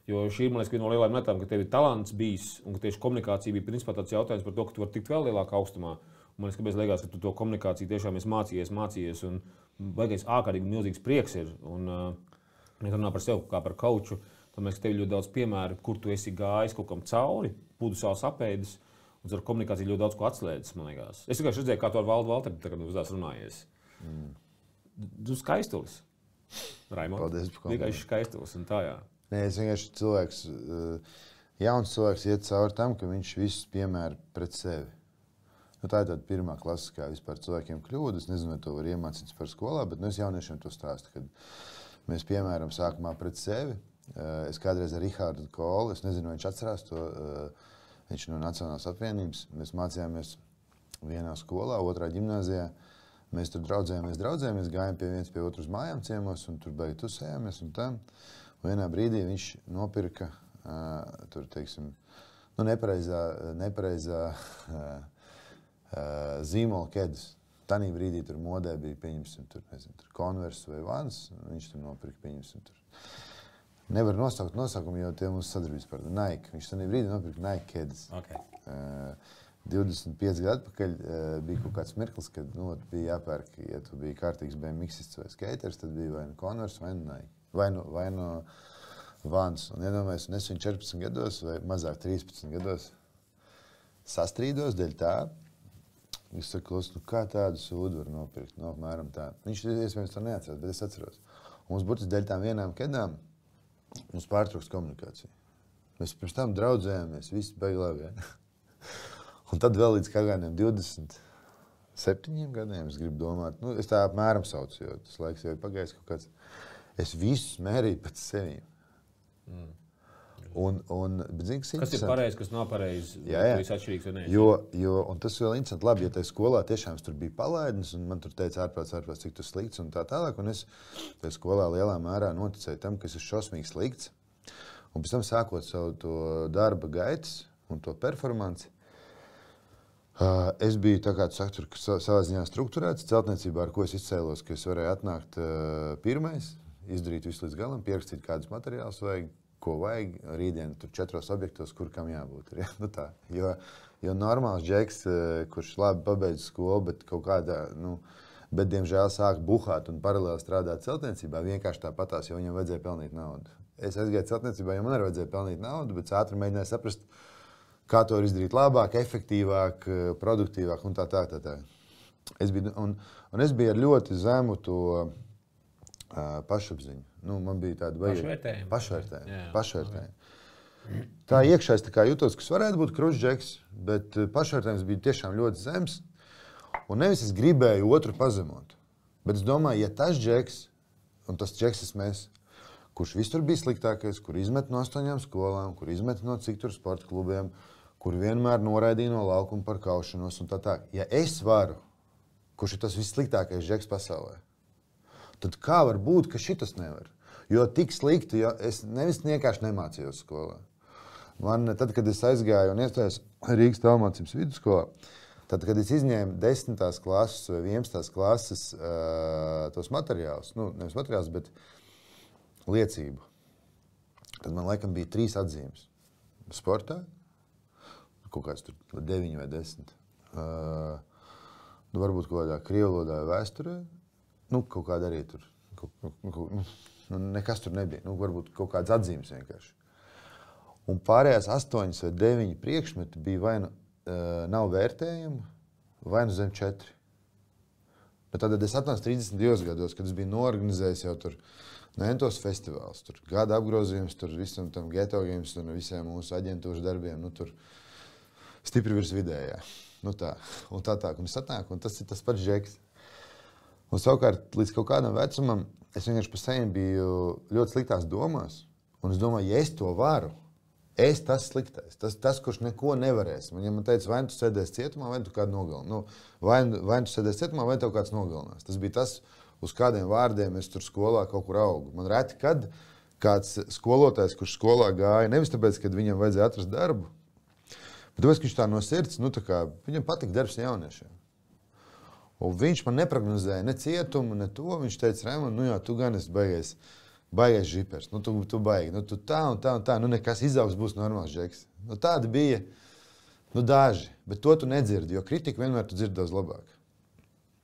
Jo šī ir, man liekas, viena no lielajām lietām, ka tev ir talants bijis, un ka tieši komunikācija bija principā tāds jautājums par to, ka tu vari tikt vēl lielākā augstumā. Un man liekas, ka tu to komunikāciju tiešām esi mācījies, un baigais ārkārtīgi milzīgs prieks ir. Un, ja runā par sevi kā par kauču, tad mēs tev ļoti daudz piemēru, kur tu esi gājis kaut kam cauri, pudusāls apēdis, un ar komunikāciju ļoti daudz ko atslēdzis, man liekas. Es vienkārši redzēju, kā tu ar Valdu Valteri tagad uzdās runājies. Tu skaistulis, Raimond. Paldies par komentāru. Vienkārši skaistulis un tā, jā. Nē, es vienkārši cilvēks, jauns cilvēks iet cauri tam, ka viņš visus piemēra pret sevi. Tā ir tāda pirmā klasiskā vispār cilvēkiem kļūda. Es nezinu, vai to var iemācīties par skolā, bet es jauniešiem to stāstu, kad mēs piemēram sākumā pret sevi. Es kādreiz ar Rihardu Kolu, es nezinu, vai viņš atcerās to, viņš no Nacionālās apvienības. Mēs mācījāmies vienā skolā, otrā ģimnāzijā. Mēs tur draudzējāmies, gājām viens pie otru uz mājām ciemos, un tur beigi tusējāmies un tā. Un vienā brīdī viņš nopirka tur, teiksim, nepareizā zīmola kedus. Tanī brīdī tur modē bija, pieņemsim, tur Converse vai Vans, viņš tur nopirka, pieņemsim, tur. Nevar nosaukt nosaukumu, jo tie mums sadarbības par Nike. Viņš tanī brīdī nopirka Nike kedus. Okay. 25 gadu atpakaļ bija kaut kāds mirklis, kad bija jāpērk, ja tu biji kārtīgs BMXists vai skaters, tad bija vai nu Converse vai nu Nike. Vai no Vans. Un iedomājies, un es viņu 14 gados vai mazāk 13 gados sastrīdos dēļ tā. Es saku, kā tādu sūdu var nopirkt? Apmēram tā. Viņš iespējams to neatcerās, bet es atceros. Un mums burtiski dēļ tām vienām kedām mums pārtrūkst komunikācija. Mēs pirms tam draudzējāmies, visi baigi labi. Ja? Un tad vēl līdz kādiem 27 gadiem es gribu domāt, es tā apmēram saucu, jo tas laiks jau ir pagājis kaut kāds. Es visus mērīju pēc sevīm. Bet zini, kas ir pareizi, kas nav pareizi? Jā. Tas atšķirīgs vai ne? Un tas vēl interesanti labi, ja tajā skolā tiešām tur bija palaidnis, un man tur teica ārprāts, cik tu slikts un tā tālāk. Un es tajā skolā lielā mērā noticēju tam, ka es esmu šausmīgi slikts. Un pēc tam sākot savu to darba gaitas un to performanci, es biju tā kā tu saki, tur savā ziņā strukturēts celtniecībā, ar ko es izcēlos, ka es varēju atnākt pirmais, izdarīt visu līdz galam, pierakstīt kādus materiālus vajag, ko vajag rītdien tur 4 objektos, kur kam jābūt. Ja? Jo normāls džeks, kurš labi pabeidz skolu, bet kaut kādā bet, diemžēl, sāk buhāt un paralēli strādāt celtniecībā vienkārši tāpatās, jo viņam vajadzēja pelnīt naudu. Es aizgāju celtniecībā, jo man arī vajadzēja pelnīt naudu, bet ātri mēģināju saprast, kā to izdarīt labāk, efektīvāk, produktīvāk un tā. Es biju ar ļoti zemu to pašapziņu. Man bija tāda pašvērtējuma. Tā iekšā es jutos, ka varētu būt krušģeks, bet pašvērtējums bija tiešām ļoti zems. Un nevis es gribēju otru pazemot, bet es domāju, ja tas džeks, un tas džeks esmu es, kurš visur bija sliktākais, kur izmet no 8 skolām, kur izmet no cik tur sporta klubiem, kur vienmēr noraidīja no laukuma par kaušanos un tā. Ja es varu, kurš ir tas vissliktākais džeks pasaulē, tad kā var būt, ka šitas nevar? Jo tik slikti, jo es nevis vienkārši nemācījos skolā. Tad, kad es aizgāju un iestājos Rīgas tālmācības vidusskolā, tad, kad es izņēmu 10. klases vai 11. klases tos materiālus, nevis materiālus, bet liecību, tad man laikam bija 3 atzīmes. Sportā, kaut kāds tur 9 vai 10. Varbūt kaut kādā krievu valodā vai vēsturē, kaut kāda arī tur. Nekas tur nebija. Varbūt kaut kādas atzīmes vienkārši. Un pārējās 8 vai 9 priekšmeti bija vai nav vērtējumi, vai zem 4. Bet tad es atnācu 32 gados, kad es biju noorganizējis jau tur entos festivāls, tur gada apgrozījums, tur visam tam Geto Games un visiem mūsu aģentūras darbiem, tur stipri virs vidējā. Tā. Un es atnāku, un tas ir tas pats džeks. Un savukārt līdz kaut kādam vecumam es vienkārši par sevi biju ļoti sliktās domās. Un es domāju, ja es to varu, es tas sliktais, tas kurš neko nevarēs. Man teica, vai tu sēdēsi cietumā, vai tu kādu nogalinās. Vai tu sēdēsi cietumā, vai tev kāds nogalinās. Tas bija tas, uz kādiem vārdiem es tur skolā kaut kur augu. Man reti, kad kāds skolotājs, kurš skolā gāja, nevis tāpēc, ka viņam vajadzēja atrast darbu, bet tāpēc, ka viņš tā no sirds, viņam patika darbs jauniešiem. Un viņš man neprognozēja ne cietumu, ne to. Viņš teica, Raimond, tu gan esi baigais žipers. Tu baigi. Tu tā un tā. Nekas izaugs būs normāls džeks. Tādi bija daži. Bet to tu nedzirdi, jo kritiku vienmēr tu dzirdi daudz labāk.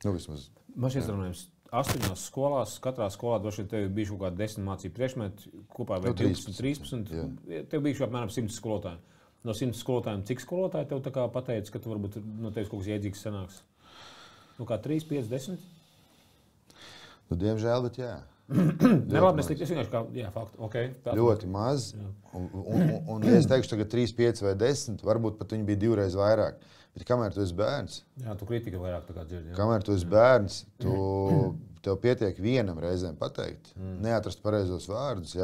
Vismaz. Man šis runājums 8 skolās, katrā skolā droši vien tev bija kaut kādi 10 mācību priekšmeti, kopā vai 12, 13. Tev bija apmēram 100 skolotāji. No 100 skolotājiem, cik skolotāji tev tā kā pateica, ka tu varbūt no tevis kaut kas iedzīgs sanāks? Kā 3, 5, 10? Diemžēl, bet jā. Labi, es vienkārši faktu. Okay, ļoti maz. Un ja es teikšu tagad 3, 5 vai 10, varbūt pat viņi bija 2 reizes vairāk. Bet kamēr tu esi bērns, tu kritika vairāk tā kā dzirdi. Kamēr tu esi bērns, tev pietiek vienam reizēm pateikt, neatrast pareizos vārdus.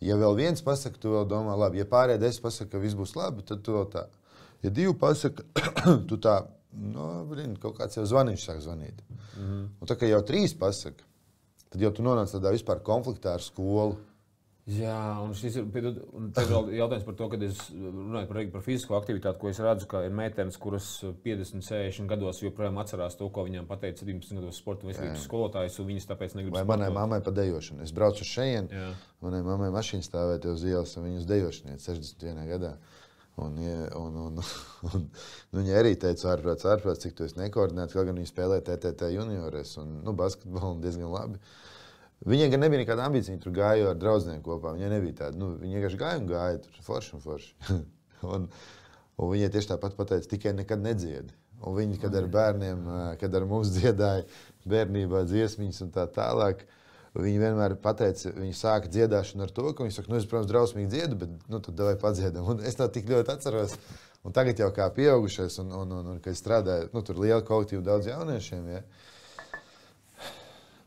Ja vēl viens pasaka, tu vēl domā, labi. Ja pārējie 10 pasaka, ka viss būs labi, tad tu vēl tā. Ja 2 pasaka, tu tā. Kaut kāds jau zvaniņš sāk zvanīt. Un tā kā jau 3 pasaka, tad jau tu nonāc tādā vispār konfliktā ar skolu. Jā, un šis ir vēl jautājums par to, kad es runāju par fizisko aktivitāti, ko es redzu, ka ir meitenes, kuras 50, 60 gados joprojām atcerās to, ko viņām pateica 17 gados sporta veselības skolotājs, un viņas tāpēc negrib sportot. Vai manai mammai pa dejošanu. Es braucu uz šejienu, manai mammai mašīna stāvēja uz ielas, un viņas dejošaniet 61 gadā. Un viņa arī teica, ārprāts, cik tu esi nekoordinēts, kaut gan viņa spēlē TTT juniores un basketbolu diezgan labi. Viņai gan nebija nekāda ambīcija, viņa tur gāja ar draudzeniem kopā, viņai nebija tāda, viņa vienkārši gāja, tur forši. un viņai tieši tāpat pateica, tikai nekad nedziedi. Un viņi, kad ar bērniem, kad ar mums dziedāja bērnībā dziesmiņas un tā tālāk, viņi vienmēr pateica, viņi sāka dziedāšanu ar to, ka viņi saka, es, protams, drausmīgi dziedu, bet tad davai padziedam. Un es tā tik ļoti atceros, un tagad jau kā pieaugušais, un kad es strādāju, tur liela kolektīva daudz jauniešiem,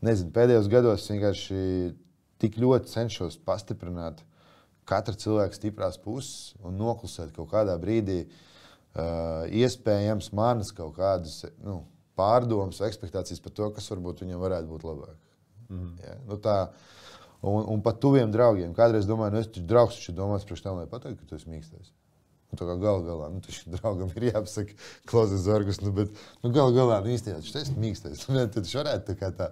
nezinu, pēdējos gados vienkārši tik ļoti cenšos pastiprināt katra cilvēka stiprās puses un noklusēt kaut kādā brīdī iespējams manas kaut kādas pārdomas vai ekspektācijas par to, kas varbūt viņam varētu būt labāk. Tā, un pat tuviem draugiem. Kādreiz domāju, es taču draugs taču domās priekš tam, lai pateikt, ka tu esi mīkstais. Tā kā galā, taču draugam ir jāpasaka klauzes zorgus, bet galā, īstenībā, taču esi mīkstais. Tad taču varētu tā kā tā.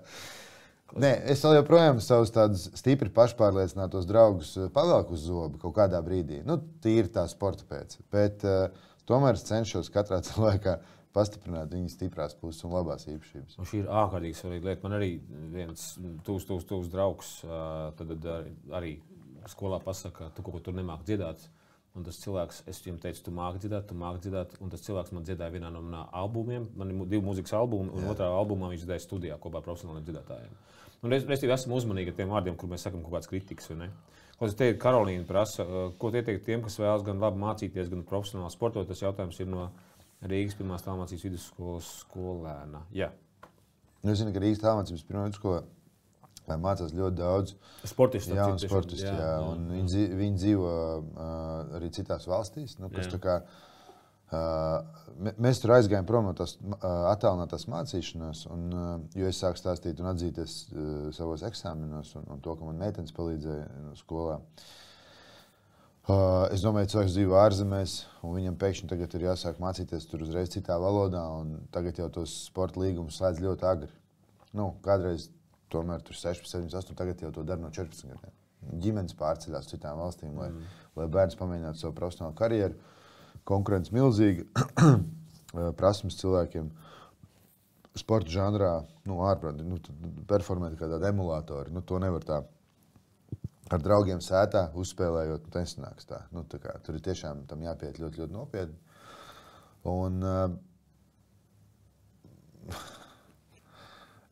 Nē, es vēl joprojām savus tādus stipri pašpārliecinātos draugus pavelku uz zobu kaut kādā brīdī. Tīri tā sporta pēc. Bet tomēr es cenšos katrā cilvēkā pastiprināt viņas stiprās puses un labās īpašības. Un šī ir ārkārtīgi svarīga lieta. Man arī viens tuvs draugs tad arī skolā pasaka, tu kaut ko tur nemāki dziedāt. Un tas cilvēks, es viņam teicu, tu māki dziedāt, un tas cilvēks man dziedāja vienā no manā albumiem. Man ir 2 mūzikas albumi, un otrā albumā viņš dziedāja studijā kopā ar profesionāliem dziedātājiem. Un es esmu uzmanīgi ar tiem vārdiem, kur mēs sakam kaut kādas kritikas, vai ne? Kaut te Karolīna prasa, ko tie teikt tiem, kas vēlas gan labi mācīties, gan profesionāli sportot. Tas jautājums ir no Rīgas pirmās tālmācības vidusskolas skolēna. Jā. Es zinu, ka Rīgas tālmācības pirmā vidusskolā mācās ļoti daudz jaunu sportistu. Un viņi dzīvo arī citās valstīs. Kas tā kā, mēs tur aizgājām prom no tās attālinātās mācīšanās, jo es sāku stāstīt un atzīties savos eksāmenos un to, ka man meitenes palīdzēja skolā. Es domāju, cilvēks dzīvo ārzemēs, un viņam pēkšņi tagad ir jāsāk mācīties tur uzreiz citā valodā, un tagad jau tos sporta līgumus slēdz ļoti agri. Kādreiz tomēr tur 16, 17, 8, tagad jau to dara no 14 gadiem. Ģimenes pārceļās citām valstīm, lai bērns pamēģinātu savu profesionālu karjeru. Konkurence milzīga, prasmes cilvēkiem sporta žanrā, ārprāt, performēt kā tādi emulātori. To nevar tā ar draugiem sētā uzspēlējot, nesanāks tā. Tur ir tiešām tam jāpiet ļoti, ļoti nopietni. Un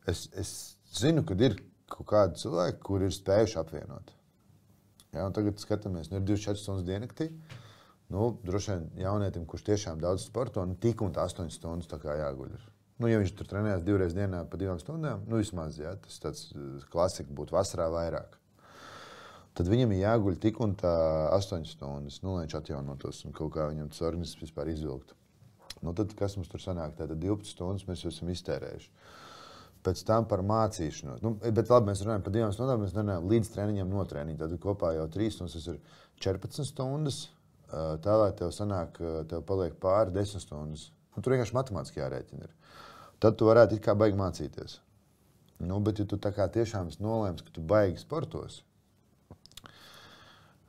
es zinu, ka ir kaut kādi cilvēki, kuri ir spējuši apvienot. Tagad skatāmies, ir 24 stundas diennaktī. Droši vien jaunietim, kurš tiešām daudz sporto, tik un 8 stundas tā kā jāguļ. Ja viņš tur trenējās 2 reizes dienā pa 2 stundām, vismaz, tas tāds klasika būtu vasarā vairāk. Tad viņam ir jāguļ tik un tā 8 stundas, lai viņš atjaunotos un kaut kā viņam tas organisms vispār izvilktu. Tad kas mums tur sanāk? Tātad 12 stundas mēs jau esam iztērējuši. Pēc tam par mācīšanos. Bet labi, mēs runājam par 2 stundām, mēs runājam līdz treniņam no treniņa. Tad kopā jau 3 stundas, tas ir 14 stundas. Tālāk tev sanāk, tev paliek pāri 10 stundas. Tur vienkārši matemātiski jārēķina ir. Tad tu varētu it kā baigi mācīties. Bet ja tu tā kā tiešām nolēms, ka tu baigi sportos,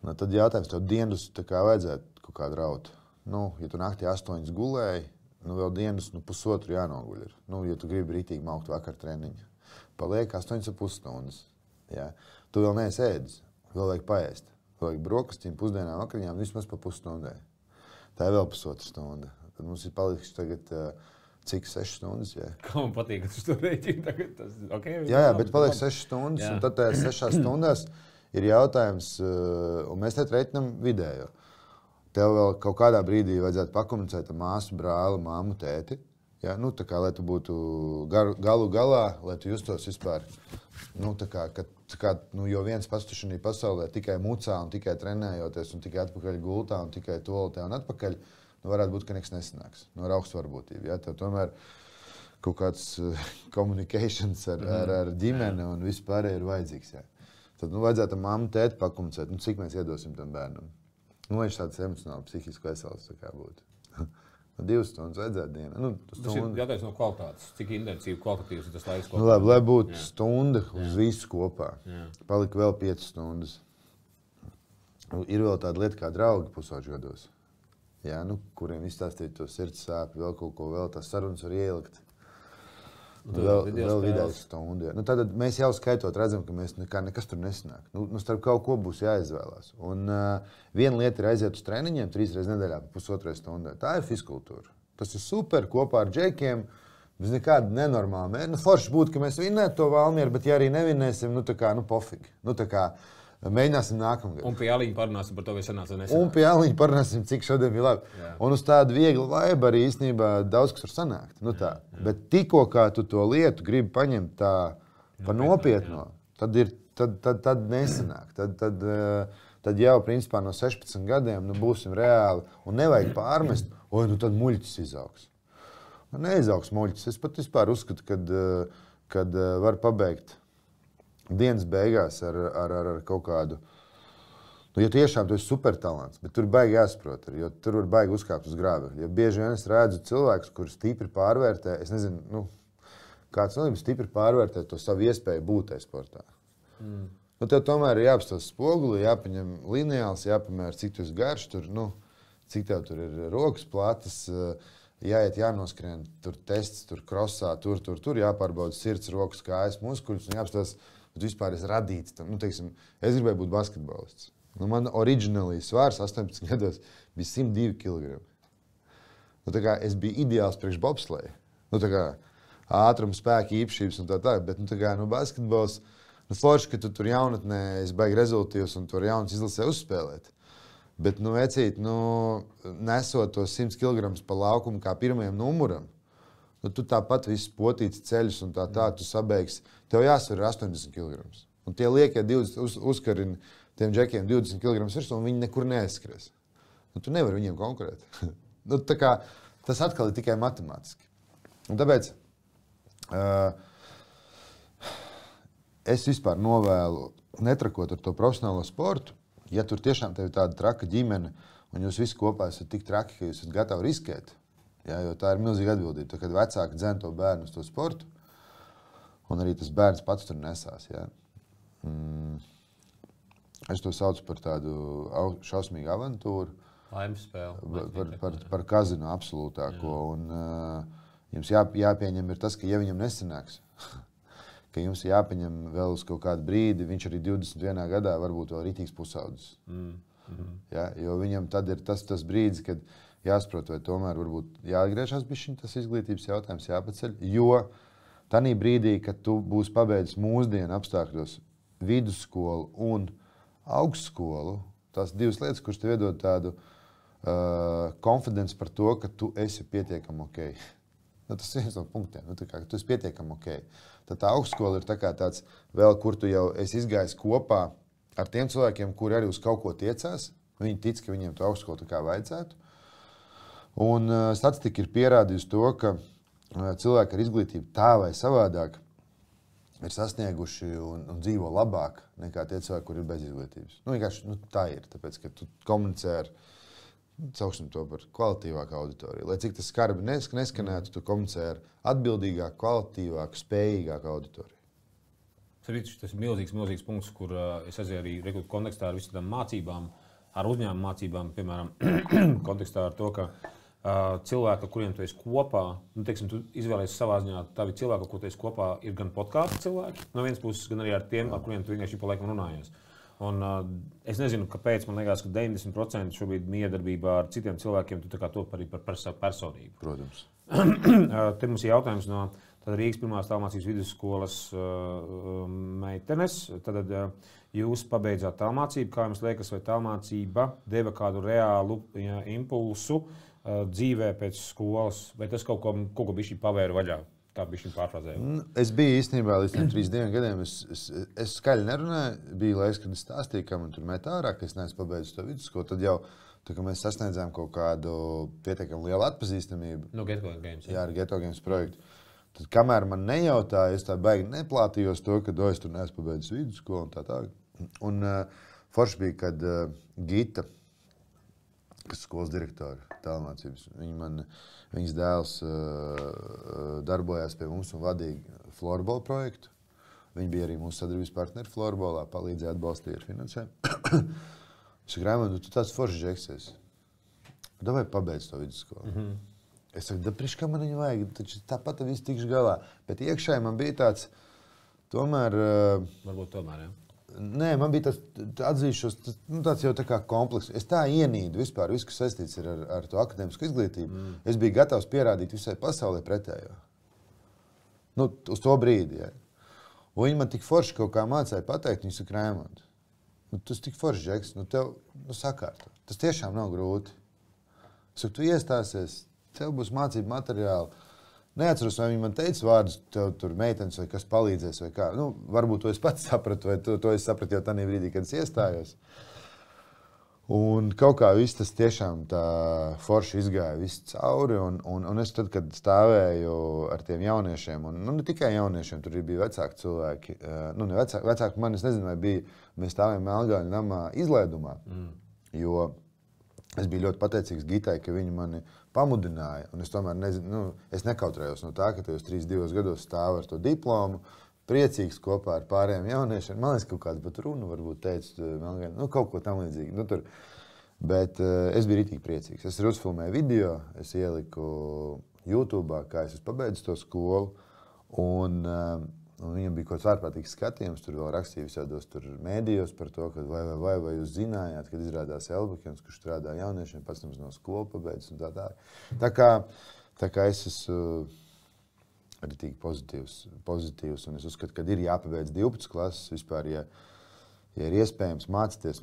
tad jautājums tev dienas tā kā vajadzētu kaut kādu raut. Ja tu naktī 8 gulēji, vēl dienas pusotru jānoguļ ir. Ja tu gribi rītīgi maukt vakar treniņu, paliek 8,5 stundas. Tu vēl neesi ēdis, vēl vajag paēst. Vēl vajag brokastīm, pusdienām, vakariņām, vismaz pa pusstundai. Tā ir vēl pusotru stunda. Tad mums ir paliks tagad cik 6 stundas. Kā man patīk, ka tu to rēķini tagad? Jā, bet paliek 6 stundas, un tad tajās 6 stundās ir jautājums, un mēs te rēķinam vidējo. Tev vēl kaut kādā brīdī vajadzētu pakomunicēt ar māsu, brāli, māmu, tēti. Tā kā, lai tu būtu galu galā, lai tu justos vispār, jo viens pats tu šajā pasaulē tikai mucā un tikai trenējoties un tikai atpakaļ gultā un tikai toaletē un atpakaļ, varētu būt, ka nekas nesanāks. Ir augsta varbūtība. Tev tomēr kaut kāds communications ar ģimeni un vispār ir vajadzīgs. Tad vajadzētu māmu, tēti pakomunicēt, cik mēs iedosim tam bērnam. Viņš tāds emocionāli, psihiski vesels būtu. 2 stundas vajadzētu dienā. Tas ir jautājums no kvalitātes. Cik intensīvi kvalitatīvs ir tas laiks kopā? Labi, lai būtu stunda uz visu kopā. Palika vēl 5 stundas. Ir vēl tāda lieta kā draugi pusauģu gados. Kuriem izstāstīt to sirds sāpi, vēl kaut ko vēl, tās sarunas var ielikt. Vēl vidēji stundu. Tad mēs jau skaitot redzam, ka mēs nekas tur nesanāk. Starp kaut ko būs jāizvēlās. Un viena lieta ir aiziet uz treniņiem 3 reizes nedēļā pa pusotrai stundai. Tā ir fiskultūra. Tas ir super kopā ar džekiem. Bez nekāda nenormāla mērķa. Forši būtu, ka mēs vinnētu to Valmieru, bet ja arī nevinnēsim, pofīgi. Mēģināsim nākamgad. Un pie Jāliņa parunāsim par to, vai sanāca vai nesanāca. Un pie Jāliņa parunāsim, cik šodien bija labi. Un uz tādu vieglu laibu arī īstenībā daudz kas var sanākt. Bet tikko kā tu to lietu gribi paņemt tā pa nopietno, tad nesanāk. Tad jau principā no 16 gadiem būsim reāli un nevajag pārmest, tad muļķis izaugs. Neizaugs muļķis. Es pat vispār uzskatu, kad var pabeigt dienas beigās ar kaut kādu, ja tiešām tu esi supertalants, bet tur baigi jāsaprot, jo tur var baigi uzkāpt uz grābekļa. Jo bieži vien es redzu cilvēkus, kurus stipri pārvērtē, es nezinu, kāds stipri pārvērtē to savu iespēju būt tajā sportā. Tev tomēr ir jāapstāsta spoguli, jāpaņem lineāls, jāpamēr, cik tu esi garš, tur, cik tev tur ir rokas platas, jāiet, jānoskrien, tur tests, tur krosā, tur jāpārbauda sirds, rokas, kājas, muskuļus un jāapstās, bet vispār es radīts tam. Nu, teiksim, es gribēju būt basketbolists. Nu, man oriģinālī svārs 18 gados bija 102 kg. Nu, tā kā es biju ideāls priekš bobsleja. Nu, tā kā ātrums, spēki, īpašības un tā, bet nu, tā kā basketbols, nu, forši, ka tu tur jaunatnē esi baigi rezultīvs un tur jauns izlasē uzspēlēt. Bet, nu, vecīt, nu, nesot to 100 kg pa laukumu kā pirmajam numuram, nu, tu tāpat viss potīts ceļus un tā, tu sabeigsi. Tev jāsver 80 kg. Un tie liekie 20 uzkarina tiem džekiem 20 kg virsū un viņi nekur neaizskries. Nu, tu nevari viņiem konkurēt. Nu, tā kā, tas atkal ir tikai matemātiski. Un tāpēc es vispār novēlu netrakot ar to profesionālo sportu, ja tur tiešām tev ir tāda traka ģimene un jūs visi kopā esat tik traki, ka jūs esat gatavi riskēt, ja, jo tā ir milzīga atbildība. Tad, kad vecāki dzen to bērnu uz to sportu, un arī tas bērns pats tur nesās. Ja. Es to saucu par tādu šausmīgu avantūru. Laimes spēle. Par kazino absolūtāko. Un, jums jāpieņem ir tas, ka ja viņam nesanāks, ka jums jāpieņem vēl uz kaut kādu brīdi, viņš arī 21. gadā varbūt vēl ritīgs pusaudzis. Ja, jo viņam tad ir tas brīdis, kad jāsaprot, vai tomēr varbūt jāatgriežas bišķiņ tas izglītības jautājums jāpaceļ, jo tanī brīdī, kad tu būsi pabeidzis mūsdienu apstākļos vidusskolu un augstskolu, tās divas lietas, kuras tev iedod tādu confidence par to, ka tu esi pietiekami ok. Nu, tas ir viens no punktiem, nu, ka tu esi pietiekami ok. Tad tā augstskola ir tāds vēl, kur tu jau esi izgājis kopā ar tiem cilvēkiem, kuri arī uz kaut ko tiecās. Viņi tic, ka viņiem to augstskolu tā kā vajadzētu. Un statistika ir pierādījusi to, ka cilvēki ar izglītību tā vai savādāk ir sasnieguši un dzīvo labāk nekā tie cilvēki, kuri ir bez izglītības. Nu, vienkārši tā ir, tāpēc, ka tu komunicē ar cauksim to par kvalitīvāku auditoriju. Lai cik tas skarbi neskanētu, tu komunicē ar atbildīgāku, kvalitīvāku, spējīgāku auditoriju. Tas ir milzīgs punkts, kur es aizēju arī rekrūtu kontekstā ar visām mācībām, ar uzņēmumu mācībām, piemēram, kontekstā ar to, ka cilvēki, ar kuriem tu esi kopā, nu, teiksim, tu izvēlējies savā ziņā, tavi cilvēki, ar ko tu esi kopā, ir gan podkāstu cilvēki, no vienas puses, gan arī ar tiem, ar kuriem tu vienkārši pa laikam runājies. Un, es nezinu, kāpēc man liekas, ka 90% šobrīd miedarbībā ar citiem cilvēkiem tu top arī par personību. Protams. Te mums ir jautājums no Rīgas pirmās tālmācības vidusskolas meitenes. Tad jūs pabeidzāt tālmācību. Kā jums liekas, vai tālmācība deva kādu reālu impulsu dzīvē pēc skolas? Vai tas kaut ko bišķi pavēra vaļā? Tā bija viņa pārfrāzējuma. Es biju īstenībā līdz 32 gadiem. Es skaļi nerunāju. Bija laiks, kad es stāstīju, ka man tur met ārā, ka es neesmu pabeidzis to vidusskolu. Tad jau, kad mēs sasniedzām kaut kādu pietiekami lielu atpazīstamību. No Geto Games. Jā, ar Geto Games projektu. Tad, kamēr man nejautāja, es tā baigi neplātījos to, ka es tur neesmu pabeidzis vidusskolu un tā. Un forši bija, kad Gita, kas skolas direktora tālmācības, viņas dēls darbojās pie mums un vadīja Florbola projektu. Viņi bija arī mūsu sadarbības partneri Florbolā, palīdzēja atbalstīja ar finansējumu. Es saku, Raimondu, tu tāds foršs džeks esi. Davai pabeidz to vidusskolu. Es saku, priekš kā man viņu vajag, taču tāpat viss tikšu galā. Bet iekšēji man bija tāds, tomēr... Varbūt tomēr, jā. Nē, man bija atzīšos, tāds jau tā kā komplekss. Es tā ienīdu vispār, visu, kas saistīts ar to akadēmisku izglītību. Es biju gatavs pierādīt visai pasaulē pretējo. Nu, uz to brīdi, ja. Un viņi man tik forši kaut kā mācēja pateikt, viņi saka, Raimondu, tu esi tik foršs džeks, tev sakārto. Tas tiešām nav grūti. Es saku, tu iestāsies, tev būs mācību materiāli. Neatceros, vai viņi man teica vārdus, tev tur meitenes vai kas palīdzēs vai kā. Nu, varbūt to es pats sapratu, vai to es sapratu jau tajā brīdī, kad es iestājos. Un kaut kā viss tas tiešām tā forši izgāja viss cauri. Un es tad, kad stāvēju ar tiem jauniešiem, un ne tikai jauniešiem, tur bija vecāki cilvēki. Nu, ne vecāki man, es nezinu, vai bija, mēs stāvējām Melngāļu namā izlaidumā, jo es biju ļoti pateicīgs Gitai, ka viņi mani pamudināja. Un es tomēr es nekautrējos no tā, ka tajos 32 gados stāvu ar to diplomu, priecīgs kopā ar pārējiem jauniešiem. Man liekas, kaut kādu pat runu varbūt teicu, kaut ko tam līdzīgi. Nu, tur Bet es biju ritīgi priecīgs. Es uzfilmēju video, es ieliku YouTube, kā es pabeidzu to skolu. Un viņam bija kaut kāds ārprātīgs skatījums, tur vēl rakstīja visādos mēdījos par to, ka vai jūs zinājāt, kad izrādās Elbekens, kurš strādā jauniešiem, pats no skolu pabeidzis un tā. Tā kā es esmu arī tik pozitīvs, un es uzskatu, ka ir jāpabeidz 12 klases vispār, ja ir iespējams mācīties,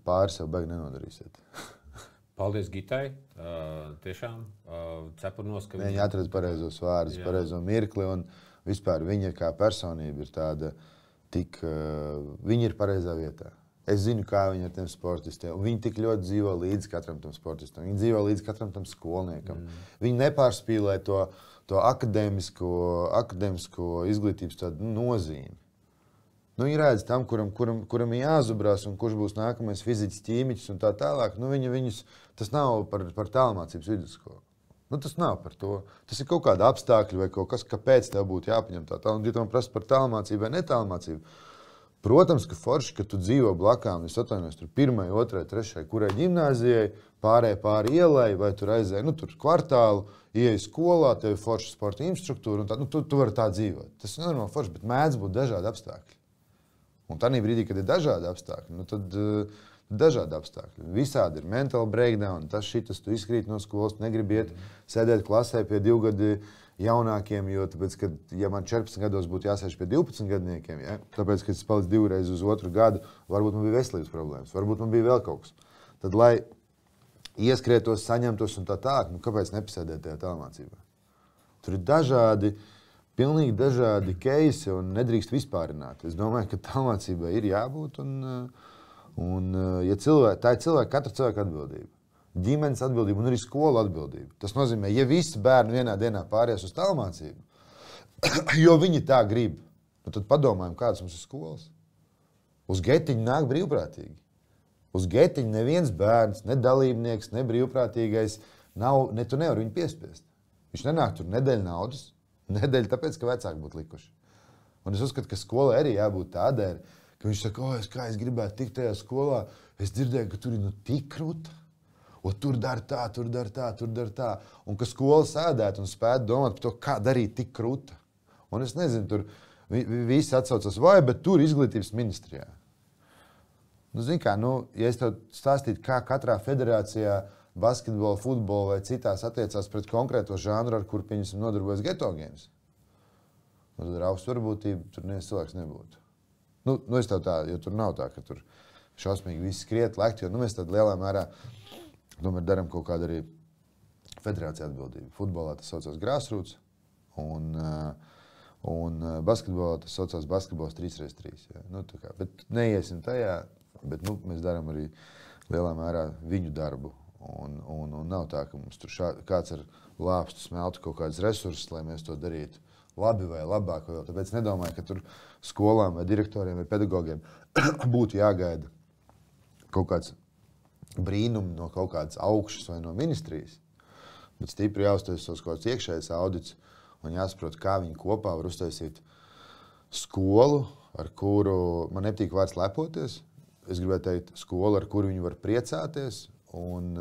pāri sev baigi nenodarīsiet. Paldies Gitai, tiešām cepurnos, ka viņa atrada pareizos vārdus, pareizo mirkli, un vispār viņa kā personība ir tāda, viņa ir pareizā vietā. Es zinu, kā viņi ar tiem sportistiem. Viņi tik ļoti dzīvo līdz katram tam sportistam. Viņi dzīvo līdz katram tam skolniekam. Viņi nepārspīlē to akadēmisko izglītības tādu nozīmi. Viņi redz tam, kuram ir jāzubrās un kurš būs nākamais fiziķis, ķīmiķis un tā tālāk. Tas nav par tālmācības vidusskolu. Tas nav par to. Tas ir kaut kāda apstākļa vai kaut kas, kāpēc tev būtu jāpaņem tā. Un, ja tev prasa par tālmācību vai netālmācību, protams, ka forši, ka tu dzīvo blakām, es atvainojos, tur 1., 2., 3., kurai ģimnāzijai, pāri ielai, vai tur aizēji, tur kvartālu, ieej skolā, tev ir forša sporta instruktūra, un tā, tu vari tā dzīvot. Tas ir normāli forši, bet mēdz būt dažādi apstākļi. Un tādā brīdī, kad ir dažādi apstākļi, tad dažādi apstākļi. Visādi ir mental breakdown, tas tu izkrīt no skolas, negribi iet sēdēt klasē pie 2 gadu jaunākiem, jo tāpēc, kad, ja man 14 gados būtu jāsēž pie 12 gadniekiem, tāpēc, kad es palicu 2 reizes uz 2. gadu, varbūt man bija veselības problēmas, varbūt man bija vēl kaut kas. Tad, lai ieskrietos, saņemtos un tā, kāpēc nepasēdēt tajā tālmācībā? Tur ir pilnīgi dažādi keisi un nedrīkst vispārināt. Es domāju, ka tālmācībai ir jābūt un ja tā ir katra cilvēka atbildība. Ģimenes atbildība un arī skolu atbildība. Tas nozīmē, ja visi bērni vienā dienā pāries uz tālmācību, jo viņi tā grib, tad padomājam, kādas mums ir skolas. Uz getiņu nāk brīvprātīgi. Uz getiņu neviens bērns, ne dalībnieks, ne brīvprātīgais, tu nevari viņu piespiest. Viņš nenāk tur nedēļu naudas, nedēļu tāpēc, ka vecāki būtu likuši. Un es uzskatu, ka skolai arī jābūt tādai, ka viņš saka, kā es gribētu tikt tajā skolā, es dzirdēju, ka tur ir tik krūta. Tur dara tā. Un ka skola sēdētu un spētu domāt par to, kā darīt tik krūta. Un es nezinu, tur visi atsaucas, bet tur izglītības ministrijā. Ja es tev stāstītu, kā katrā federācijā basketbola, futbola vai citās attiecās pret konkrēto žanru, ar kuru nodarbojas geto games, tad ar augstu varbūtību tur neviens cilvēks nebūtu. Es tev tā, jo tur nav tā, ka tur šausmīgi visi skriet, lekt, jo mēs tad lielā mērā tomēr darām kaut kādu arī federāciju atbildību. Futbolā tas saucās grassroots, un basketbolā tas saucās basketbols 3x3. Bet neiesim tajā, bet mēs darām arī lielā mērā viņu darbu. Un nav tā, ka mums tur kāds ar lāpstu smeltu kaut kādas resursus, lai mēs to darītu labi vai labāk. Tāpēc nedomāju, ka tur skolām vai direktoriem vai pedagogiem būtu jāgaida kaut kāds brīnumi no kaut kādas augšas vai no ministrijas, bet stipri jāuztaisa kaut kāds iekšējais audits un jāsaprot, kā viņi kopā var uztaisīt skolu, ar kuru, man nepatīk vārds lepoties, es gribētu teikt skolu, ar kuru viņi var priecāties un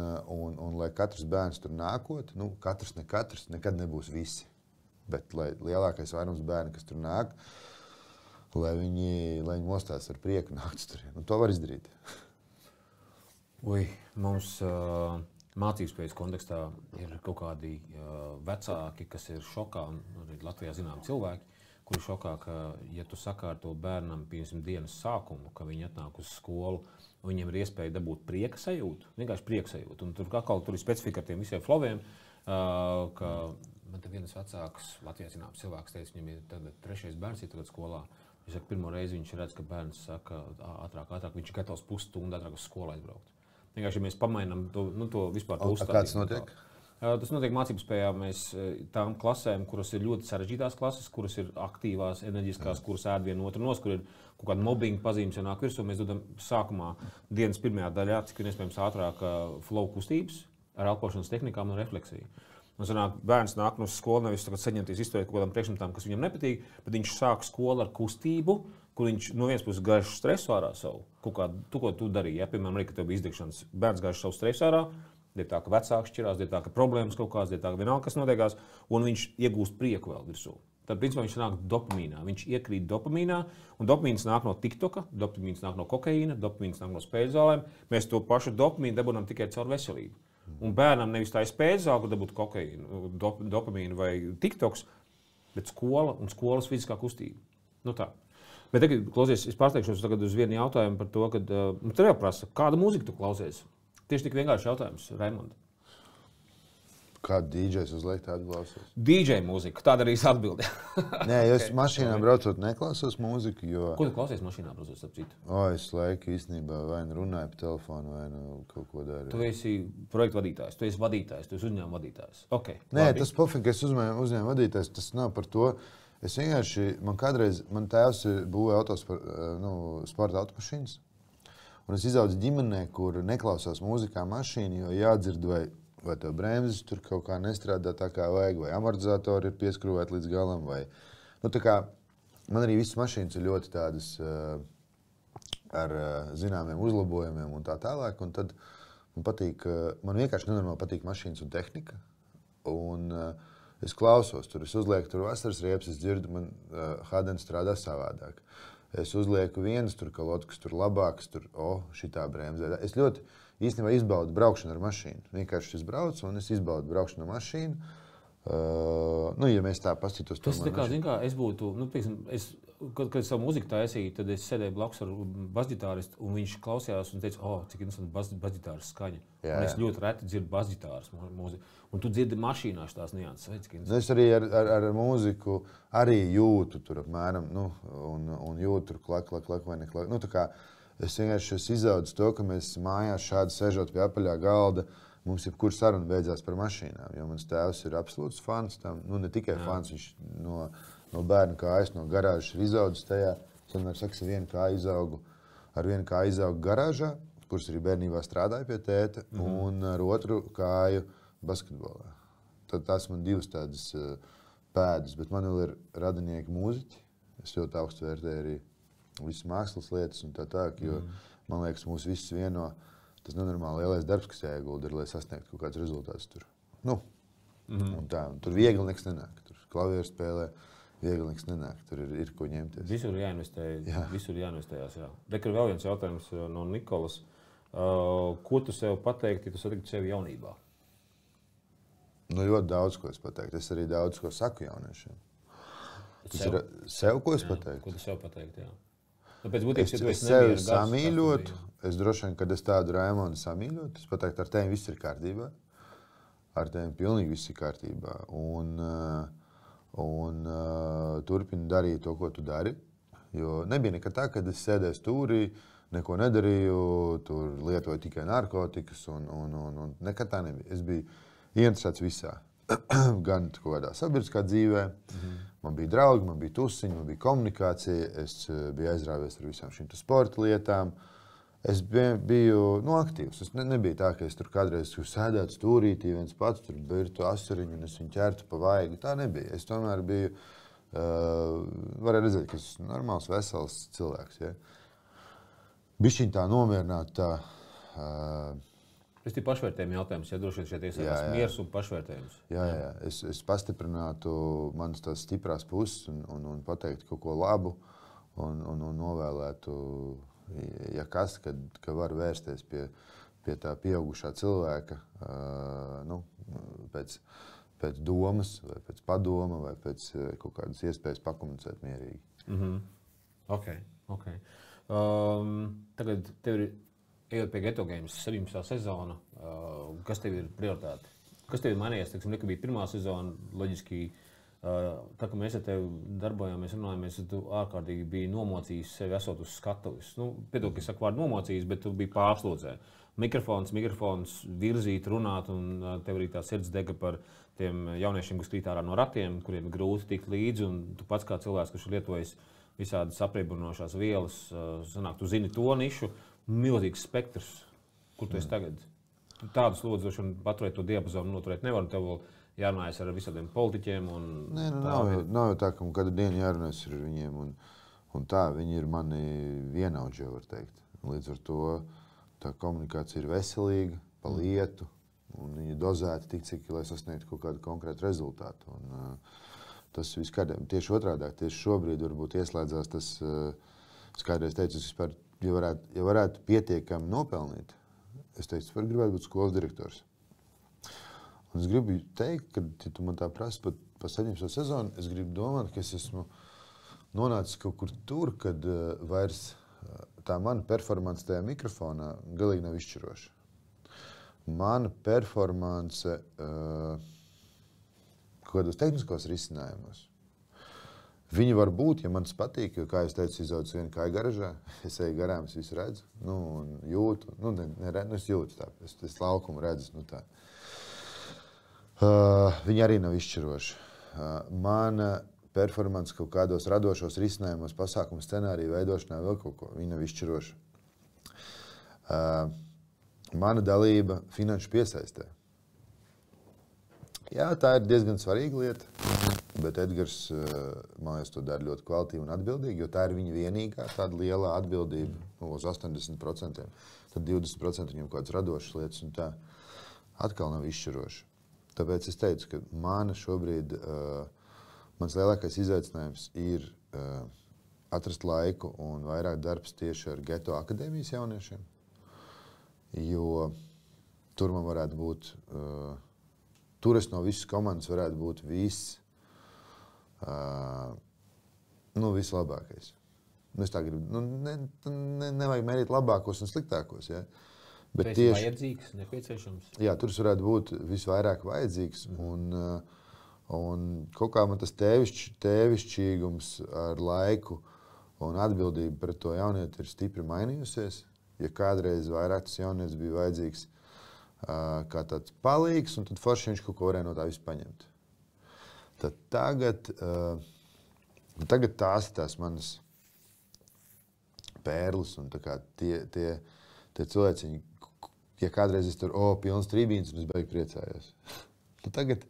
lai katrs bērns tur nākot, katrs, nekad nebūs visi, bet lai lielākais vairums bērni, kas tur nāk, lai viņi mostās ar prieku nākt tur. To var izdarīt. Mums mācībspējas kontekstā ir kaut kādi vecāki, kas ir šokā, un arī Latvijā zinām cilvēki, kuri ir šokā, ka, ja tu sakārto bērnam, piemēram, dienas sākumu, ka viņi atnāk uz skolu, un viņiem ir iespēja dabūt prieka sajūtu, vienkārši prieka sajūtu. Un tur ir specifika ar tiem visiem floviem, ka man te viens vecāks, Latvijā zināms cilvēks teica, viņam ir tagad 3. bērns ir tagad skolā. Viņš saka, pirmo reizi viņš redz, ka bērns saka ātrāk, viņš ir gatavs pusstundu ātrāk uz skolu aizbraukt. Vienkārši, ja mēs pamainām to vispār to uzstātību. Kāds notiek? Tas notiek mācībspējā. Mēs tām klasēm, kuras ir ļoti sarežģītās klases, kuras ir aktīvās, enerģiskās, kuras ēd vienu otru nos, kur ir kaut kāda mobbinga pazīmes nāk virsū, mēs dodam sākumā dienas pirmajā daļā, cik ir iespējams ātrāk flow kustības ar elpošanas tehnikām un refleksiju. Un sanāk, bērns nāk no skolas, nevis saņemties izturēt kaut kādām priekšmetām, kas viņam nepatīk, bet viņš sāk skolu ar kustību, kur viņš no vienas puses gāž stresu ārā savu. Ko tu darīji? Ja? Piemēram, arī, kad tev bija izdegšanas, bērns gāž savu stresu ārā, ir tā, ka vecāks šķirās, ir tā, ka problēmas kaut kādas, ir tā, ka vienalga, kas notiekās, un viņš iegūst prieku vēl virsū. Tad, principā, viņš nāk dopamīnā. Viņš iekrīt dopamīnā, un dopamīns nāk no TikToka, dopamīns nāk no kokaīna, dopamīns nāk no spēļu zālēm. Mēs to pašu dopamīnu dabūjam tikai caur veselību. Un bērnam nevis tā ir spēļu zāle, kur dabūt kokaīnu, dopamīnu vai TikToks, bet skola un skolas fiziskā kustība. Nu tā. Bet tagad, klausies, es pārsteigšos tagad uz vienu jautājumu par to, kad tev jau prasa, kādu mūziku tu klausies? Tieši tik vienkārši jautājums, Raimond. Kādu DJs uzliek tādu klausos? DJ mūziku, tāda arī atbilde. Nē, es mašīnā braucot neklausos mūziku, jo... Ko tu klausies mašīnā braucot, starp citu? Es laiku īstenībā vai nu runāju pa telefonu, vai nu kaut ko daru. Tu esi projektu vadītājs, tu esi vadītājs, tu esi uzņēmuma vadītājs. Okay, nē, tas pofīgi, ka es uzņēmuma vadītājs, tas nav par to. Es vienkārši, man tēvs būvēja sporta automašīnas. Un es izaugu ģimenē, kur neklausās mūzikā mašīnu, jo jādzird, vai tev bremzes tur kaut kā nestrādā tā kā vajag, vai amortizatori ir pieskrūvēti līdz galam, vai... Nu, tā kā man arī visas mašīnas ir ļoti tādas ar zināmiem uzlabojumiem un tā tālāk, un tad man vienkārši nenormāli patīk mašīnas un tehnika, un es klausos tur, es uzlieku tur vasaras riepas, es dzirdu, man Haden strādā savādāk. Es uzlieku vienas tur kalotkas, tur labākas, tur, šitā bremzē. Es ļoti īstenībā izbaudu braukšanu ar mašīnu. Vienkārši es braucu un es izbaudu braukšanu ar mašīnu. Ja mēs tā paskatītos to mašīnu. Tas tā kā, es būtu, kad es savu mūziku taisīju, tad es sēdēju blakus ar basģitāristu un viņš klausījās un teica, cik interesanti basģitāras skaņa. Jā. Un es ļoti reti dzirdu basģitāras mūziku. Un tu dzirdi mašīnā tās nianses. Es arī ar mūziku arī jūtu tur apmēram, un jūtu tur klak vai neklak. Tā kā es vienkārši izaudu to, ka mēs mājās šādi sēžot pie apaļā galda, mums jebkur saruna beidzās par mašīnām, jo mans tēvs ir absolūts fans tam, ne tikai fans, viņš no bērna kājas, no garāžas ir izaudzis tajā. Es vienmēr saku, ar vienu kāju izaugu garāžā, kuras arī bērnībā strādāja pie tēta, un ar otru kāju basketbolā. Tad tās man divas tādas pēdas, bet man vēl ir radinieki mūziķi. Es ļoti augstu vērtēju arī visas mākslas lietas un tā, jo man liekas, mūs visus vieno tas nenormāli lielais darbs, kas jāiegulda ir, lai sasniegtu kaut kāds rezultāts tur. Un tā, un tur viegli nekas nenāk. Tur klavieru spēlē, viegli nekas nenāk. Tur ir ko ņemties. Visur jāinvestējās, jā. Rekar vēl viens jautājums no Nikolas. Ko tu sev pateikti, ja tu satiktu sevi jaunībā? Ļoti daudz, ko es pateiktu. Es arī daudz, ko saku jauniešiem. Sev, ko es pateiktu? Ko tu sev pateikti, jā. Tāpēc būtības, ja tu esi sevi samīļot, es droši vien, kad es tādu Raimondu samīļot, es pateiktu, ar tevi viss ir kārtībā. Ar tevi pilnīgi viss ir kārtībā. Un turpini darīt to, ko tu dari. Jo nebija nekad tā, kad es sēdēju stūrī, neko nedarīju, tur lietoju tikai narkotikas un nekad tā nebija. Es biju ieinteresēts visā. Gan kaut kādā sabiedriskā dzīvē. Man bija draugi, man bija tusiņi, man bija komunikācija. Es biju aizrāvies ar visām šīm sporta lietām. Es biju aktīvs. Es nebija tā, ka es tur kādreiz sēdētu stūrītī viens pats, tur birtu asariņu un es viņu ķertu pa vaigu. Tā nebija. Es tomēr biju, varēja redzēt, ka es esmu normāls, vesels cilvēks. Ja? Bišķiņ tā nomierināt tā... Tas ir pašvērtējuma jautājums, ja droši vien šeit iesaistās miers un pašvērtējums. Jā. Es pastiprinātu manas tās stiprās puses un pateiktu kaut ko labu un novēlētu, ja kas, ka var vērsties pie tā pieaugušā cilvēka pēc domas, vai pēc padoma, vai pēc kaut kādas iespējas pakomunicēt mierīgi. Ok. Tagad tev ir ejot pie Geto Games 17. sezona, kas tev ir prioritāte? Kas tev ir mainījies? Teiksim, ka bija pirmā sezona, loģiski, tā, ka mēs ar tevi darbojāmies, runājāmies, tu ārkārtīgi biji nomocījis sevi esot uz skatuves. Piedod, ka es saku vārdu nomocījis, bet tu biji pārslodzē. Mikrofons, virzīt, runāt, un tev arī tā sirds dega par tiem jauniešiem, kas krīt ārā no ratiem, kuriem ir grūti tikt līdzi, un tu pats kā cilvēks, kurš ir lietojis visādas apriebinošās vielas, sanāk, tu zini to nišu, milzīgs spektrs, kur tu esi tagad. Tādus lūdzu, un paturēt to diapazonu noturēt nevaru, tev vēl jārunājas ar visādiem politiķiem. Nē, nav jau tā, ka man katru dienu jārunājas ar viņiem. Un tā, viņi ir mani vienaudži, var teikt. Līdz ar to tā komunikācija ir veselīga, pa lietu, un viņi dozēti tik, cik, lai sasniegtu kaut kādu konkrētu rezultātu. Un, tas viss kādiem tieši otrādāk, tieši šobrīd varbūt ieslēdzās tas, kādreiz teicu, vispār, ja varētu pietiekami nopelnīt, es teicu, es gribētu būt skolas direktors. Un es gribu teikt, ka, ja tu man tā prasi pa 17. sezonu, es gribu domāt, ka es esmu nonācis kaut kur tur, kad vairs tā mana performance tajā mikrofonā galīgi nav izšķiroša. Mana performance kaut kādos tehniskos risinājumos. Viņi var būt, ja man tas patīk, jo, kā es teicu, izaucu vienu kāju garažā, es eju garām, es visu redzu, un jūtu, es jūtu tā, es laukumu redzu, tā. Viņi arī nav izšķiroši. Mana performance kaut kādos radošos risinājumos, pasākumu scenāriju veidošanā vēl kaut ko, viņi nav izšķiroši. Mana dalība finanšu piesaistē. Jā, tā ir diezgan svarīga lieta, bet Edgars, man liekas, to dara ļoti kvalitīvi un atbildīgi, jo tā ir viņa vienīgā tāda lielā atbildība uz 80%. Tad 20% viņam kaut kādas radošas lietas un tā atkal nav izšķiroši. Tāpēc es teicu, ka mans lielākais izaicinājums ir atrast laiku un vairāk darbs tieši ar Geto akadēmijas jauniešiem, jo tur man varētu būt, tur es no visas komandas varētu būt vislabākais. Es tā gribu, nevajag mērīt labākos un sliktākos, ja? Bet tieši vajadzīgs, nepieciešams. Jā, tur varētu būt visvairāk vajadzīgs. Un kaut kā man tas tēvišķīgums ar laiku un atbildību pret to jaunieti ir stipri mainījusies. Ja kādreiz vairāk tas jaunietis bija vajadzīgs kā tāds palīgs, un tad forši viņš kaut ko varēja no tā visu paņemt. Tad tagad tās ir tās manas pērles un tā kā tie cilvēciņi, ja kādreiz es tur, pilns trībīns, un es beig priecājos. Tagad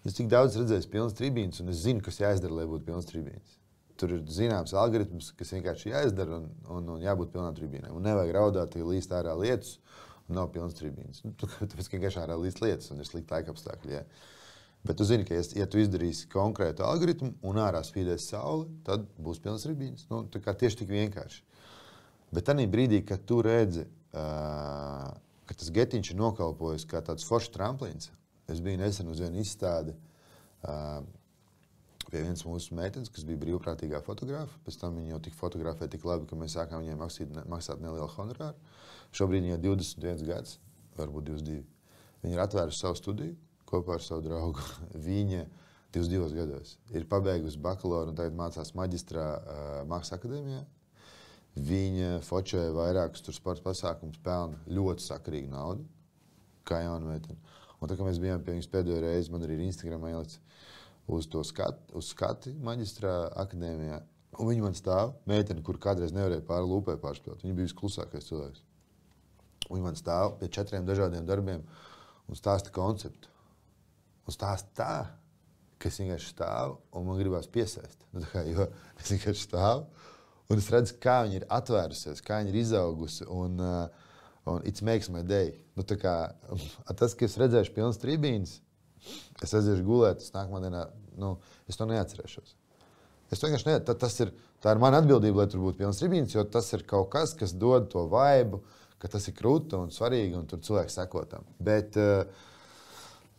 es tik daudz redzēju pilns trībīns, un es zinu, kas jāizdara, lai būtu pilns trībīns. Tur ir zināms algoritms, kas vienkārši jāizdara un jābūt pilnām trībīnām. Un nevajag raudāt, ja līst ārā lietus, un nav pilns trībīns. Tāpēc, ka vienkārši ārā līst lietus, un ir slikti laika apstākļi. Ja. Bet tu zini, ka ja tu izdarīsi konkrētu algoritmu, un ārā spīdēs saule, tad būs pilns trībīns. Tā kā tieši tik vienkārši. Bet tajā brīdī, kad tu redzi, ka tas getiņš ir nokalpojis kā tāds foršs tramplīns. Es biju nesen uz vienu izstādi pie vienas mūsu meitenes, kas bija brīvprātīgā fotogrāfa. Pēc tam viņa jau tik fotografēja tik labi, ka mēs sākām viņai maksāt nelielu honorāru. Šobrīd viņa ir 21 gads, varbūt 22. Viņa ir atvērusi savu studiju kopā ar savu draugu. Viņa 22 gados ir pabeigusi bakalauru un tagad mācās maģistrā Mākslas akadēmijā. Viņa fočēja vairākus sporta pasākumus, pelna ļoti sakarīgu naudu, kā jauna meitene. Un tā, kā mēs bijām pie viņas pēdējo reizi, man arī ir Instagramā ielicis uz skati maģistrā akadēmijā. Un viņa man stāv, meitene, kur kādreiz nevarēja pāri lūpai pārspēlēt. Viņa bija visklusākais cilvēks. Viņa man stāv pie 4 dažādiem darbiem un stāsta konceptu. Un stāsta tā, ka es vienkārši stāvu un man gribās piesaist. Jo es vienkārši stāvu. Un es redzu, kā viņa ir atvērusies, kā viņa ir izaugusi, un it makes my day. Tas, ka es redzēšu pilns trībīns, es aiziešu gulēt, es nākamā dienā, es to neatcerēšos. Es vienkārši tā ir mana atbildība, lai tur būtu pilns trībīns, jo tas ir kaut kas, kas dod to vaibu, ka tas ir krūta un svarīgi, un tur cilvēks seko tam. Bet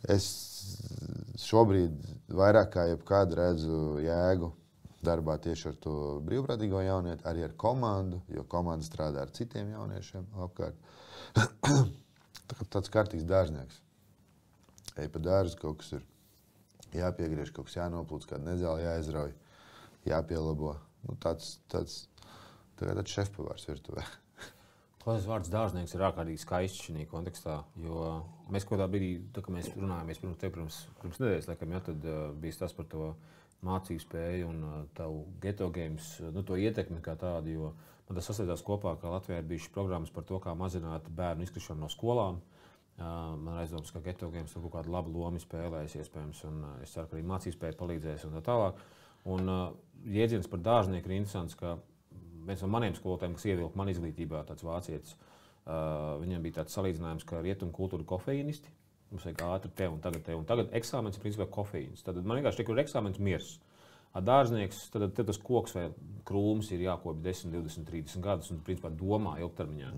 es šobrīd vairāk kā jebkādu redzu jēgu darbā tieši ar to brīvprātīgo jaunieti, arī ar komandu, jo komanda strādā ar citiem jauniešiem apkārt. Tāds kārtīgs dārznieks. Ej pa dārzu, kaut kas ir jāpiegriež, kaut kas jānoplūc, kāda nezāle jāizrauj, jāpielabo. Tāds šefpavārs virtuvē. Tas vārds dārznieks ir ārkārtīgi skaists šajā kontekstā, jo mēs kaut kādā brīdī, tā kā mēs runājāmies pirms nedēļas, laikam, ja, tad bija tas par to mācību spēju un tavu Geto Games, to ietekmi kā tādu, jo man tas sasēdās kopā, ka Latvijā ir bijušas programmas par to, kā mazināt bērnu izkrišanu no skolām. Man aizdomas, ka Geto Games tur kaut kādu labu lomu spēlēs iespējams, un es ceru, ka arī mācībspēja palīdzēs un tā tālāk. Un jēdziens par dārznieku ir interesants, ka viens no maniem skolotājiem, kas ievilka man izglītībā, tāds vācietis, viņam bija tāds salīdzinājums, ka rietumu kultūra kofeīnisti. Mums vajag ātri te un tagad eksāmens ir principā kofeīns. Tad man vienkārši tiek, kur eksāmens mirs. Dārznieks, tad tas koks vai krūms ir jākopja 10, 20, 30 gadus un principā domā ilgtermiņā.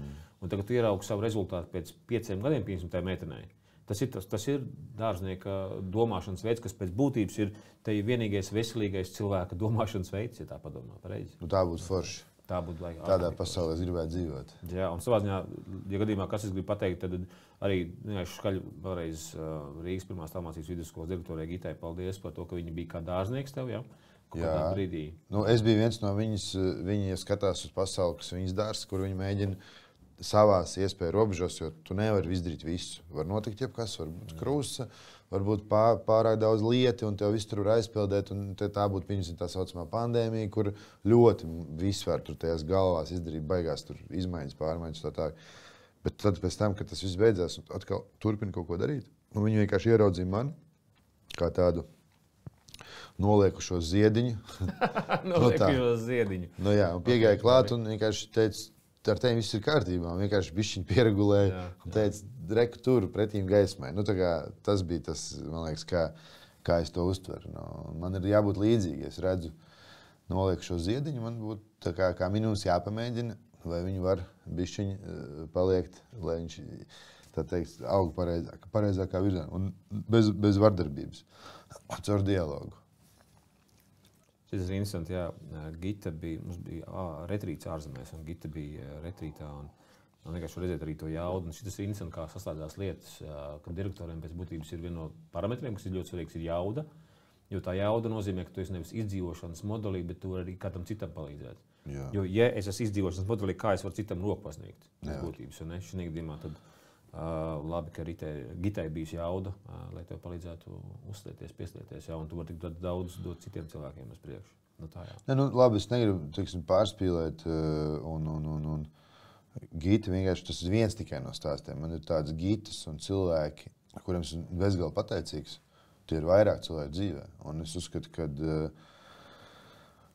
Un tagad tu ieraugi savu rezultātu pēc 5 gadiem, piemēram, tajā meitenei. Tas ir dārznieka domāšanas veids, kas pēc būtības ir vienīgais veselīgais cilvēka domāšanas veids, ja tā padomā pareizi. Nu, tā būtu forši. Tā būtu tādā pasaulē, es gribētu dzīvot. Jā, un savā ziņā, ja gadījumā, kas es gribu pateikt, tad arī skaļi vēlreiz Rīgas pirmās tālmācības vidusskolas direktorai Gitai paldies par to, ka viņa bija kā dārznieks tev, jā? Jā. Brīdī. Nu, es biju viens no viņas, viņa skatās uz pasauli, kas viņas dārs, kur viņa mēģina savās iespēju robežos, jo tu nevari izdarīt visu. Var notikt jebkas, var būt krūsa, varbūt pārāk daudz lieti, un tev viss tur var aizpildēt. Tā būtu pieņemsim tā saucamā pandēmija, kur ļoti viss var tur tajās galvās izdarīt, baigās tur izmaiņas, pārmaiņas tā. Bet tad pēc tam, kad tas viss beidzās, atkal turpina kaut ko darīt. Un viņi vienkārši ieraudzīja mani kā tādu noliekušo ziediņu. Noliekušo ziediņu. Nu jā, un piegāja klāt un vienkārši teica, ar tevi viss ir kārtībā. Vienkārši bišķiņ pieregulēja un teica, reku tur pretīm gaismai. Nu, tas bija tas, man liekas, kā es to uztveru. No, man ir jābūt līdzīgi. Es redzu noliekušo ziediņu, man būtu kā minūtes jāpamēģina, vai viņu var bišķiņ paliekt, lai viņš, tā teikt, aug pareizākā virzienā. Un bez vardarbības, caur dialogu. Tas ir interesanti, jā. Gita mums bija retrīts ārzemēs, un Gita bija retrītā. Man vienkārši redzēt arī to jaudu. Un šis ir interesanti, kā sastāvdās lietas, ka direktoriem pēc būtības ir viena no parametriem, kas ir ļoti svarīgs, ir jauda. Jo tā jauda nozīmē, ka tu esi nevis izdzīvošanas modelī, bet tu arī kādam citam palīdzēt. Jā. Jo, ja es esmu izdzīvošanas modelī, kā es varu citam roku pasniegt? Pēc būtības, un šī gadījumā tad labi, ka Gitai bija jauda, lai tev palīdzētu uzstāties, pieslieties, un tu vari tik daudz dot citiem cilvēkiem uz priekšu. Nu, tā, jā. Ne, nu, labi, es negribu, teiksim, pārspīlēt, un Gita vienkārši tas ir viens tikai no stāstiem. Man ir tāds Gitas un cilvēki, kuriem esmu bezgalīgi pateicīgs. Tie ir vairāk cilvēku dzīvē, un es uzskatu, ka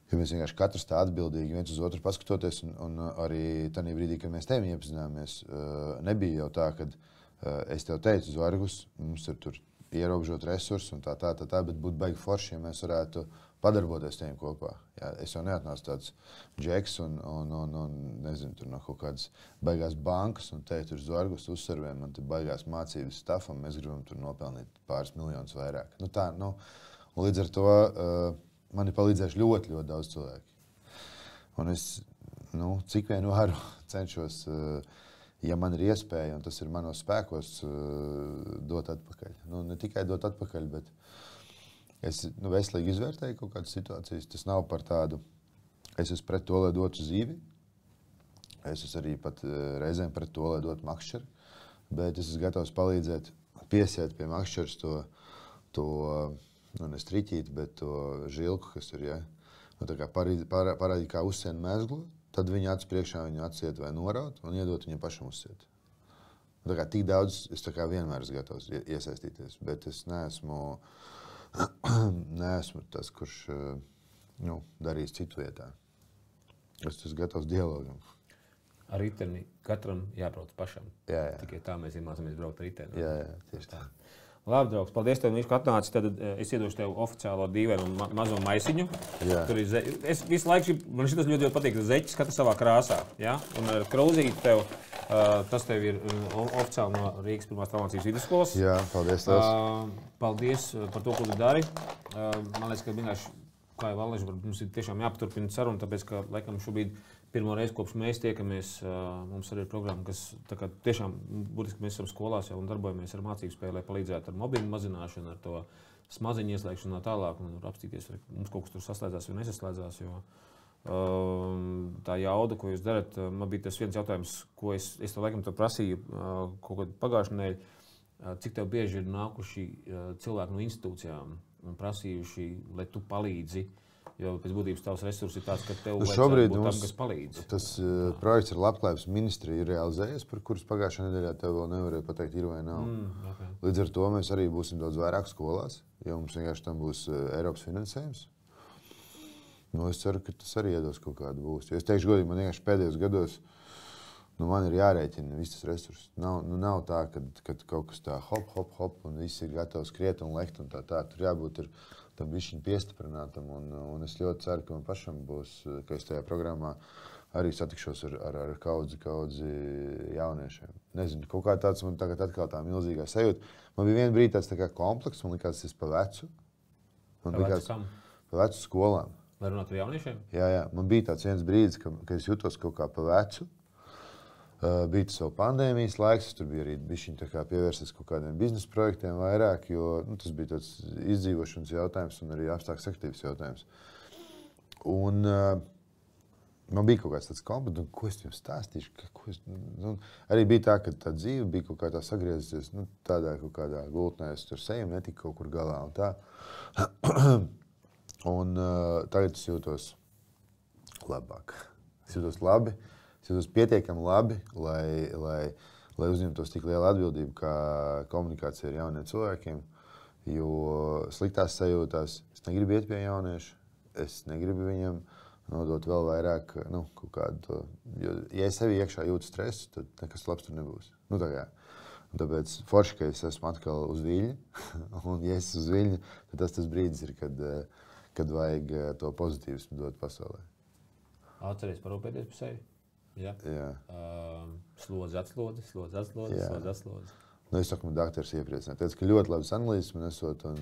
ja mēs vienkārši katrs tā atbildīgi viens uz otru paskatoties, un arī tajā brīdī, kad mēs tevi iepazināmies, nebija jau tā, ka es tev teicu uz vargus, mums ir tur ierobežot resursi un tā, bet būtu baigi forši, ja mēs varētu padarboties tiem kopā. Jā, es jau neatnācu tāds džeks un nezinu, tur no kaut kādas baigās bankas un teikt uz vargus uzsarviem, man te baigās mācības stafam, mēs gribam tur nopelnīt pāris miljonus vairāk. Nu tā, un līdz ar to man ir palīdzējuši ļoti, ļoti daudz cilvēku. Un es, cik vien varu, cenšos, ja man ir iespēja, un tas ir manos spēkos, dot atpakaļ. Ne tikai dot atpakaļ, bet es veselīgi izvērtēju kaut kādas situācijas. Tas nav par tādu, es esmu pret to, lai dotu zīvi. Es esmu arī pat reizēm pret to, lai dotu makšķeri. Bet es esmu gatavs palīdzēt, piesiet pie makšķeres to ne striķīt, bet to žilku, kas ir, ja. Tā kā parādīt kā uzsien mezglu, tad viņa acu priekšā viņu atsiet vai noraut un iedot viņam pašam uzsiet. Tā kā tik daudz es tā kā vienmēr esmu gatavs iesaistīties, bet es neesmu tas, kurš darīs citu vietā. Es esmu gatavs dialogam. Ar riteni katram jābrauc pašam. Jā. Tikai tā mēs iemācāmies braukt ar riteni. Jā, tieši tā. Labi, draugs, paldies tev, ka atnāci. Tad es iedošu tev oficiālo dīvainu un mazo maisiņu. Jā. Tur ir es visu laiku, man šitas ļoti patīk, ka zeķis katra savā krāsā. Ja? Un ar krūzīti tev, tas tev ir oficiāli no Rīgas pirmās tālmācības vidusskolas. Jā, paldies tev. Paldies par to, ko tu dari. Man liekas, ka vienkārši, kā jau Valleži, mums ir tiešām jāpaturpina saruna, tāpēc, ka laikam šobrīd pirmo reizi, kopš mēs tiekamies, mums arī ir programma, kas tiešām būtiski mēs esam skolās jau un darbojamies ar mācībspēju, lai palīdzētu ar mobbingu mazināšanu, ar to smadziņu ieslēgšanu tālāk un apstīties, vai mums kaut kas tur saslēdzās vai nesaslēdzās. Jo tā jauda, ko jūs darat, man bija tas viens jautājums, ko es tev laikam prasīju kaut kādu pagājušajā nedēļā, cik tev bieži ir nākuši cilvēki no institūcijām un prasījuši, lai tu palīdzi Jo pēc būtības tavs resurs ir tāds, ka tev šobrīd būt tam, kas palīdz. Tas projekts ar Labklājības ministriju ir realizējies, par kurus pagājušajā nedēļā tev vēl nevarēja pateikt, ir vai nav. Okay. Līdz ar to mēs arī būsim daudz vairāk skolās, jo mums vienkārši tam būs Eiropas finansējums. Es ceru, ka tas arī iedos kaut kādu būstu. Es teikšu godīgi, man vienkārši pēdējos gados man ir jārēķina viss tas resurss. Nav tā, ka kaut kas tā hop, un viss ir gatavs skriet un lekt un tā. Tur jābūt tam bišķiņ piestiprinātam, un es ļoti ceru, ka man pašam būs, ka es tajā programmā arī satikšos ar kaudzi jauniešiem. Nezinu, kaut kā tāds man tagad atkal tā milzīgā sajūta. Man bija viena brīdi tāds tā kā kompleks, man likās, es pa vecu. Man likās pa vecu skolām. Lai runāt ar jauniešiem? Jā. Man bija tāds viens brīdis, kad es jutos kaut kā pa vecu. Bija tas vēl pandēmijas laiks, tur bija arī bišķiņ tā kā pievērsies kaut kādiem biznesa projektiem vairāk, jo tas bija tāds izdzīvošanas jautājums un arī apstākļu aktīvs jautājums. Un man bija kaut kāds tāds kompets, ko es jums stāstīšu? Arī bija tā, ka tā dzīve bija kaut kā tā sagriezusies, tādā kaut kādā gultnē, es tur seju netika kaut kur galā un tā. Un tagad es jūtos labāk. Es jūtos labi, es jūtos pietiekami labi, lai uzņemtos tik lielu atbildību kā komunikācija ar jauniem cilvēkiem. Jo sliktās sajūtās es negribu iet pie jauniešu, es negribu viņam nodot vēl vairāk kaut kādu to. Jo, ja es sevi iekšā jūtu stresu, tad nekas labs tur nebūs. Tāpēc forši, ka es esmu atkal uz viļņa. Un ja es uz viļņa, tad tas brīdis ir, kad vajag to pozitīvismu dot pasaulē. Atceries parūpēties par sevi? Jā. Slodzi, atslodzi. Es saku, man daktars iepriecināja. Teica, ka ļoti labas analīzes man esot, un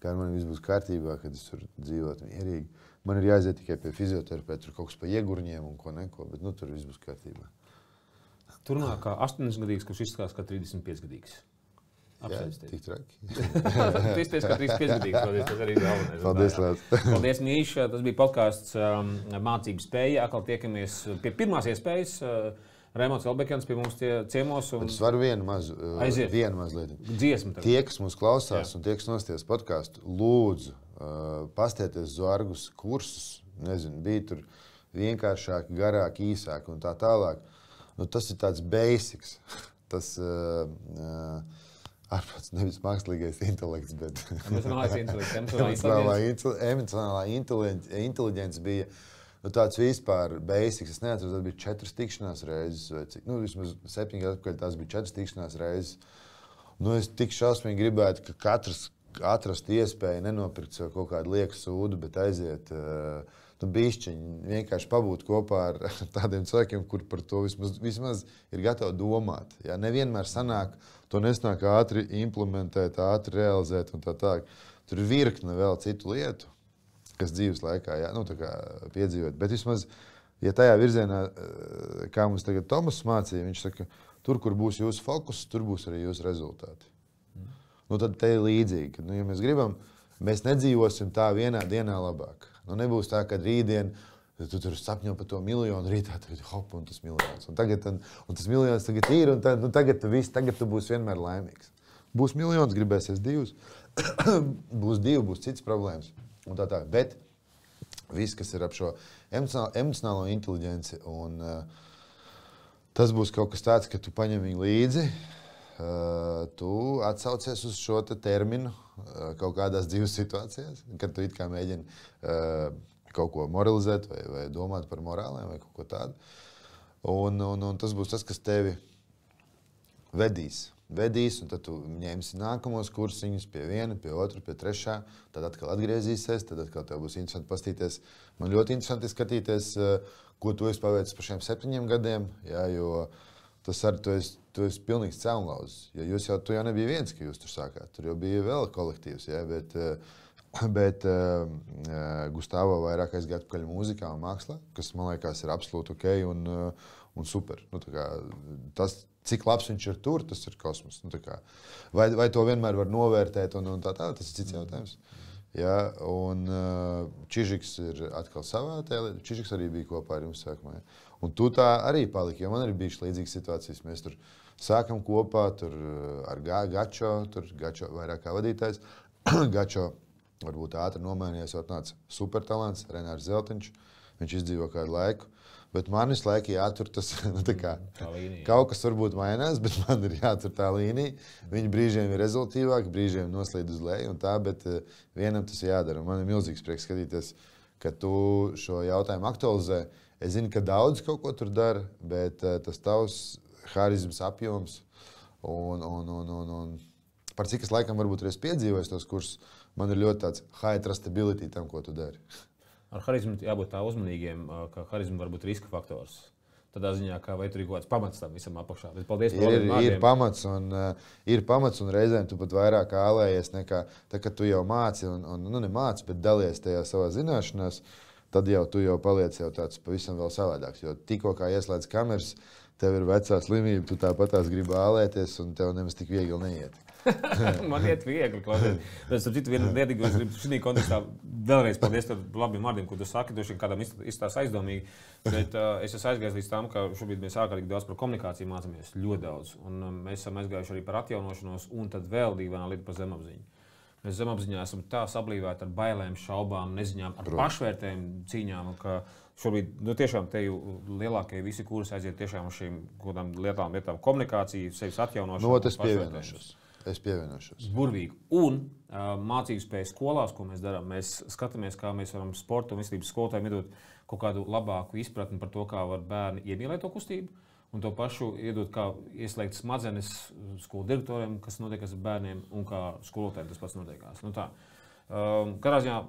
ka ar mani viss būs kārtībā, kad es tur dzīvotu mierīgi. Man ir jāiziet tikai pie fizioterapeita, tur kaut kas pa iegurņiem un ko neko, bet tur viss būs kārtībā. Tur nāk kā 80-gadīgs, kurš izskatās kā 35-gadīgs. Jā, tik traki. Tu izteici, ka 35-gadīgs, tas arī ir galvenais. Paldies, Lēts. Paldies, Mīš. Tas bija podcasts Mācību spēja. Atkal tiekamies pie pirmās iespējas. Raimonds Elbekjans pie mums ciemos. Es varu vienu mazliet. Dziesmu. Tie, kas mūs klausās un tie, kas nostājās podcastu, lūdzu, pastieties Zorgus kursus. Nezinu, bija tur vienkāršāk, garāk, īsāk un tā tālāk. Tas ir tāds basics. Tas ārprāts nevis mākslīgais intelekts, bet emocionālā inteliģence bija tāds vispār basics. Es neatceros, tas bija 4 tikšanās reizes vai cik. Vismaz 7 gadu atpakaļ tās bija 4 tikšanās reizes. Es tik šausmīgi gribētu, ka katrs atrast iespēju nenopirkt sev kaut kādu lieku sūdu, bet aiziet bišķiņi, vienkārši pabūt kopā ar tādiem cilvēkiem, kur par to vismaz ir gatavi domāt. Ja? Nevienmēr sanāk, to nesnāk ātri implementēt, ātri realizēt un tā tā. Tur ir virkne vēl citu lietu, kas dzīves laikā piedzīvot. Bet vismaz, ja tajā virzienā, kā mums tagad Tomas mācīja, viņš saka, tur, kur būs jūsu fokus, tur būs arī jūsu rezultāti. Tad te ir līdzīgi, ka, ja mēs gribam, mēs nedzīvosim tā vienā dienā labāk. Nebūs tā, ka rītdien tu tur sapņo par to miljonu, rītā tagad hop, un tas miljons. Un tas miljons tagad ir, un tagad tu būsi vienmēr laimīgs. Būs miljons, gribēsies 2, būs 2, būs cits problēmas. Un tā. Bet viss, kas ir ap šo emocionālo inteliģenci, un tas būs kaut kas tāds, ka tu paņem viņu līdzi, tu atsaucies uz šo terminu kaut kādās dzīves situācijās, kad tu it kā mēģini kaut ko moralizēt vai domāt par morālēm vai kaut ko tādu. Un tas būs tas, kas tevi vedīs, un tad tu ņemsi nākamos kursiņus pie viena, pie otra, pie trešā, tad atkal atgriezīsies, tad atkal tev būs interesanti pastīties. Man ļoti interesanti skatīties, ko tu esi paveicis par šiem 7 gadiem, jā, jo tas arī tu esi pilnīgs celmlauzis. Jo tu jau nebija viens, ka jūs tur sākāt. Tur jau bija vēl kolektīvs, ja? Bet Gustavo vairāk aizgāja atpakaļ mūzikā un mākslā, kas, man liekas, ir absolūti ok un super. Tas, cik labs viņš ir tur, tas ir kosmos. Vai to vienmēr var novērtēt un tā, tas ir cits jautājums. Ja? Un Čižiks ir atkal savā tēlē. Čižiks arī bija kopā ar jums sākumā. Ja? Un tu tā arī paliki, jo man arī bijušas līdzīgas situācijas. Mēs tur sākam kopā ar Gačo, Gačo vairāk kā vadītājs. Gačo varbūt ātri nomainījies, atnāca supertalants, Renārs Zeltiņš. Viņš izdzīvo kādu laiku. Bet man visu laiku jātur tas, kaut kas varbūt mainās, bet man ir jātur tā līnija. Viņi brīžiem ir rezultīvāki, brīžiem noslīd uz leju un tā, bet vienam tas jādara. Man ir milzīgs prieks skatīties, ka tu šo jautājumu aktualizē. Es zinu, ka daudz kaut ko tur dara, bet tas tavs harizmas apjoms un par cik es laikam varbūt reiz piedzīvoju tos kursus, man ir ļoti tāds high trustability tam, ko tu dari. Ar harizmu jābūt tā uzmanīgiem, ka harizma var būt riska faktors. Tādā ziņā, ka vai tur ir kaut kāds pamats tam visam apakšā. Bet paldies par vārdiem. Ir pamats un reizēm tu pat vairāk ālējies nekā tā, kad tu jau māci nemāci, bet dalies tajā savā zināšanās, tad jau tu jau paliec jau tāds pavisam vēl savādāks. Jo tikko kā ieslēdz kameras, tev ir vecā slimība, tu tāpatās gribi ālēties un tev nemaz tik viegli neiet. Man iet viegli, klausies. Bet, starp citu, viena lieta, ko es gribu šī kontekstā vēlreiz paldies par labiem vārdiem, ko tu saki, droši vien kādam izstās aizdomīgi. Bet es esmu aizgājis līdz tam, ka šobrīd mēs ārkārtīgi daudz par komunikāciju mācāmies, ļoti daudz. Un mēs esam aizgājuši arī par atjaunošanos un tad vēl dīvainā lieta par zemapziņu. Mēs zemapziņā esam tā sablīvēti ar bailēm, šaubām, neziņām, ar pašvērtēm cīņām, ka šobrīd tiešām te lielākie visi kursi aiziet tiešām uz šīm kodām lietām, komunikācija, sevis atjaunošana. Es pievienošos. Burvīgi. Un mācību spēju skolās, ko mēs darām, mēs skatāmies, kā mēs varam sporta un veselības skolotājiem iedot kaut kādu labāku izpratni par to, kā var bērni iemīlēt to kustību, un to pašu iedot, kā ieslēgt smadzenes skolu direktoriem, kas notiekās ar bērniem, un kā skolotājiem tas pats notiekās. Nu tā. Katrā ziņā,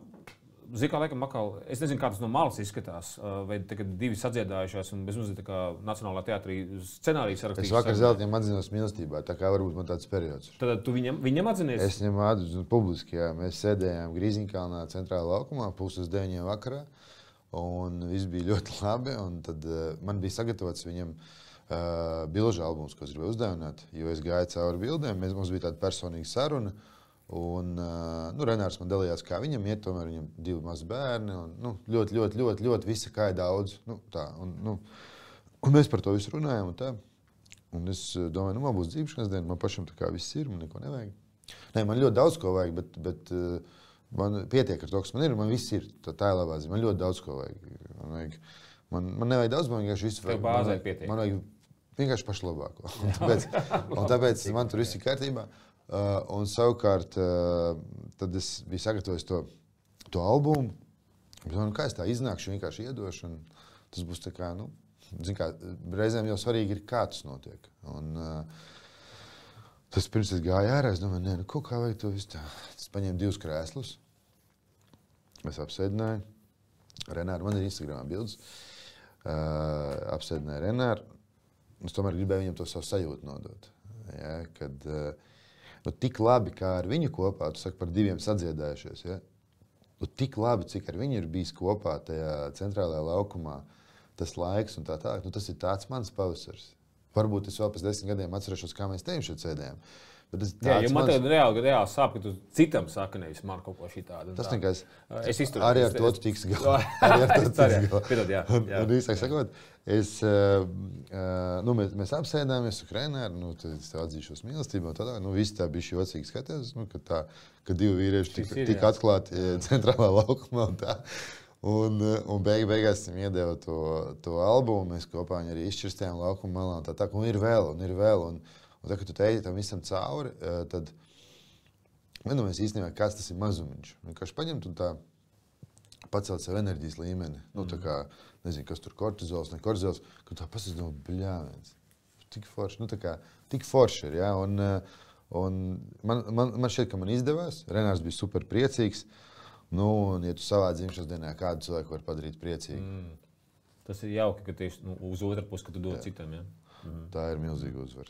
Zikā laikam atkal, es nezinu, kā tas no malas izskatās, vai tagad divi sadziedājušās un bez mazliet tā kā Nacionālā teātrī scenāriju sarakstījuši. Es vakar Zeltiņam atzinos mīlestībā, tā kā varbūt man tāds periods. Tad tu viņam atzinies? Es viņam atzinu publiski, jā. Mēs sēdējām Grīziņkalnā centrālā laukumā, 8:30 vakarā, un viss bija ļoti labi, un tad man bija sagatavots viņam bilžu albums, ko es gribēju uzdāvināt, jo es gāju cauri bildēm, mums bija tāda personīga saruna. Un, Renārs man dalījās, kā viņam iet, tomēr viņam 2 mazi bērni. Un, ļoti visi kā ir daudz. Un mēs par to visu runājām. Un es domāju, man būs dzīvošanas diena, man pašam tā kā viss ir, man neko nevajag. Nē, man ļoti daudz ko vajag, bet man pietiek ar to, kas man ir. Man viss ir, tā ir labā ziņa. Man ļoti daudz ko vajag. Man nevajag daudz, man vienkārši visu vajag. Man vajag vienkārši pašu labāko. Un tāpēc man tur viss ir kārtībā. Un savukārt, tad es biju sagatavojis to albumu. Kā es tā iznākšu, vienkārši iedošu. Tas būs tā kā, reizēm jau svarīgi ir, kā tas notiek. Un tas pirms es gāju ārā, es domāju, kaut kā vajag to visu tā. Es paņēmu 2 krēslus. Es apsēdināju. Renāru, man ir Instagramā bildes. Apsēdināju Renāru. Es tomēr gribēju viņam to savu sajūtu nodot. Ja, kad tik labi, kā ar viņu kopā, tu saki par 2 sadziedājušies, ja? Tik labi, cik ar viņu ir bijis kopā tajā centrālajā laukumā, tas laiks un tā. Tas ir tāds mans pavasars. Varbūt es vēl pēc 10 gadiem atcerēšos, kā mēs te šeit sēdējām. Jā, jo man tagad reāli sāp, ka tu citam saka, nevis man kaut ko šitādu. Tas nekas. Es izturēju. Arī ar to tu tiks galā. Arī ar to tiks galā. Piedod, jā. Un īsāk sakot, mēs apsēdāmies ar Renāru, tad es tev atzīšos mīlestībā. Visi tā bija jocīgi skatījās, ka 2 vīrieši tik atklāti centrālā laukumā un tā. Un beigās viņam iedeva to albumu, mēs kopā viņu arī izšķirstējām laukuma malā un tā. Un ir vēl. Un tad, kad tu teji tam visam cauri, tad mēs īstenībā, kāds tas ir mazumiņš. Vienkārši paņemt un tā pacelt sev enerģijas līmeni. Tā kā, nezinu, kas tur kortizols, ne kortizols, ka tā pasas domā, bļāviens. Tik forši, tik forši ir, jā. Un man šķiet, ka man izdevās. Renārs bija super priecīgs. Un, ja tu savā dzimšanas dienā kādu cilvēku var padarīt priecīgu. Tas ir jauki, ka tieši uz otru pusi, ka tu dod citam, jā. Tā ir milzīga uzvara.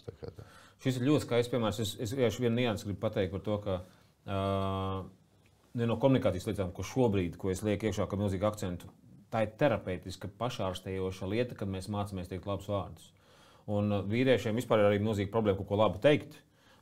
Šis ir ļoti skaists piemērs. Es vienkārši vienu niansu gribu pateikt par to, ka no komunikācijas lietām, ko šobrīd, ko es lieku iekšā kā milzīgu akcentu, tā ir terapeitiska, pašārstējoša lieta, kad mēs mācāmies teikt labus vārdus. Un vīriešiem vispār ir arī milzīga problēma kaut ko labu teikt.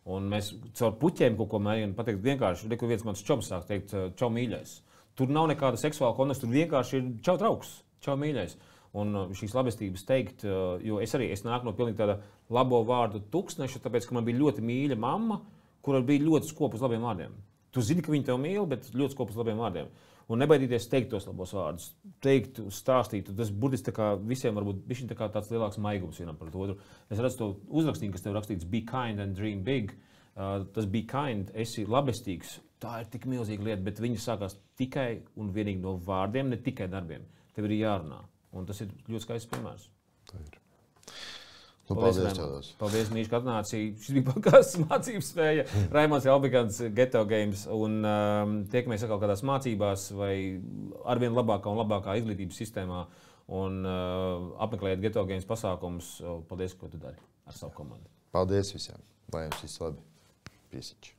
Un mēs caur puķiem kaut ko mēģinām pateikt vienkārši. Kur viens mans čoms sāk teikt čau mīļais. Tur nav nekāda seksuāla konteksta, tur vienkārši ir čau draugs, čau mīļais. Un šīs labestības teikt, jo es nāku no pilnīgi tāda labo vārdu tuksneša, tāpēc, ka man bija ļoti mīļa mamma, kura bija ļoti skopa uz labiem vārdiem. Tu zini, ka viņi tev mīl, bet ļoti skopus labiem vārdiem. Un nebaidīties teikt tos labos vārdus, teikt, stāstīt. Tas burtiski visiem varbūt bišķiņ tāds lielāks maigums vienam par otru. Es redzu to uzrakstīnu, kas tev rakstīts be kind and dream big. Tas be kind, esi labestīgs. Tā ir tik milzīga lieta, bet viņi sākās tikai un vienīgi no vārdiem, ne tikai darbiem. Tev ir jārunā. Un tas ir ļoti skaists piemērs. Tā ir. Paldies, Čelos. Paldies, Mīši, ka atnāci. Šis bija podcasts mācības spēja. Raimonds Jelbigants, Geto Games. Un tiekamies atkal kādās mācībās vai arvien labākā un labākā izglītības sistēmā. Un apmeklējiet Geto Games pasākumus. Paldies, ko tu dari ar savu komandu. Paldies visiem. Lai jums viss labi. Piesiņš.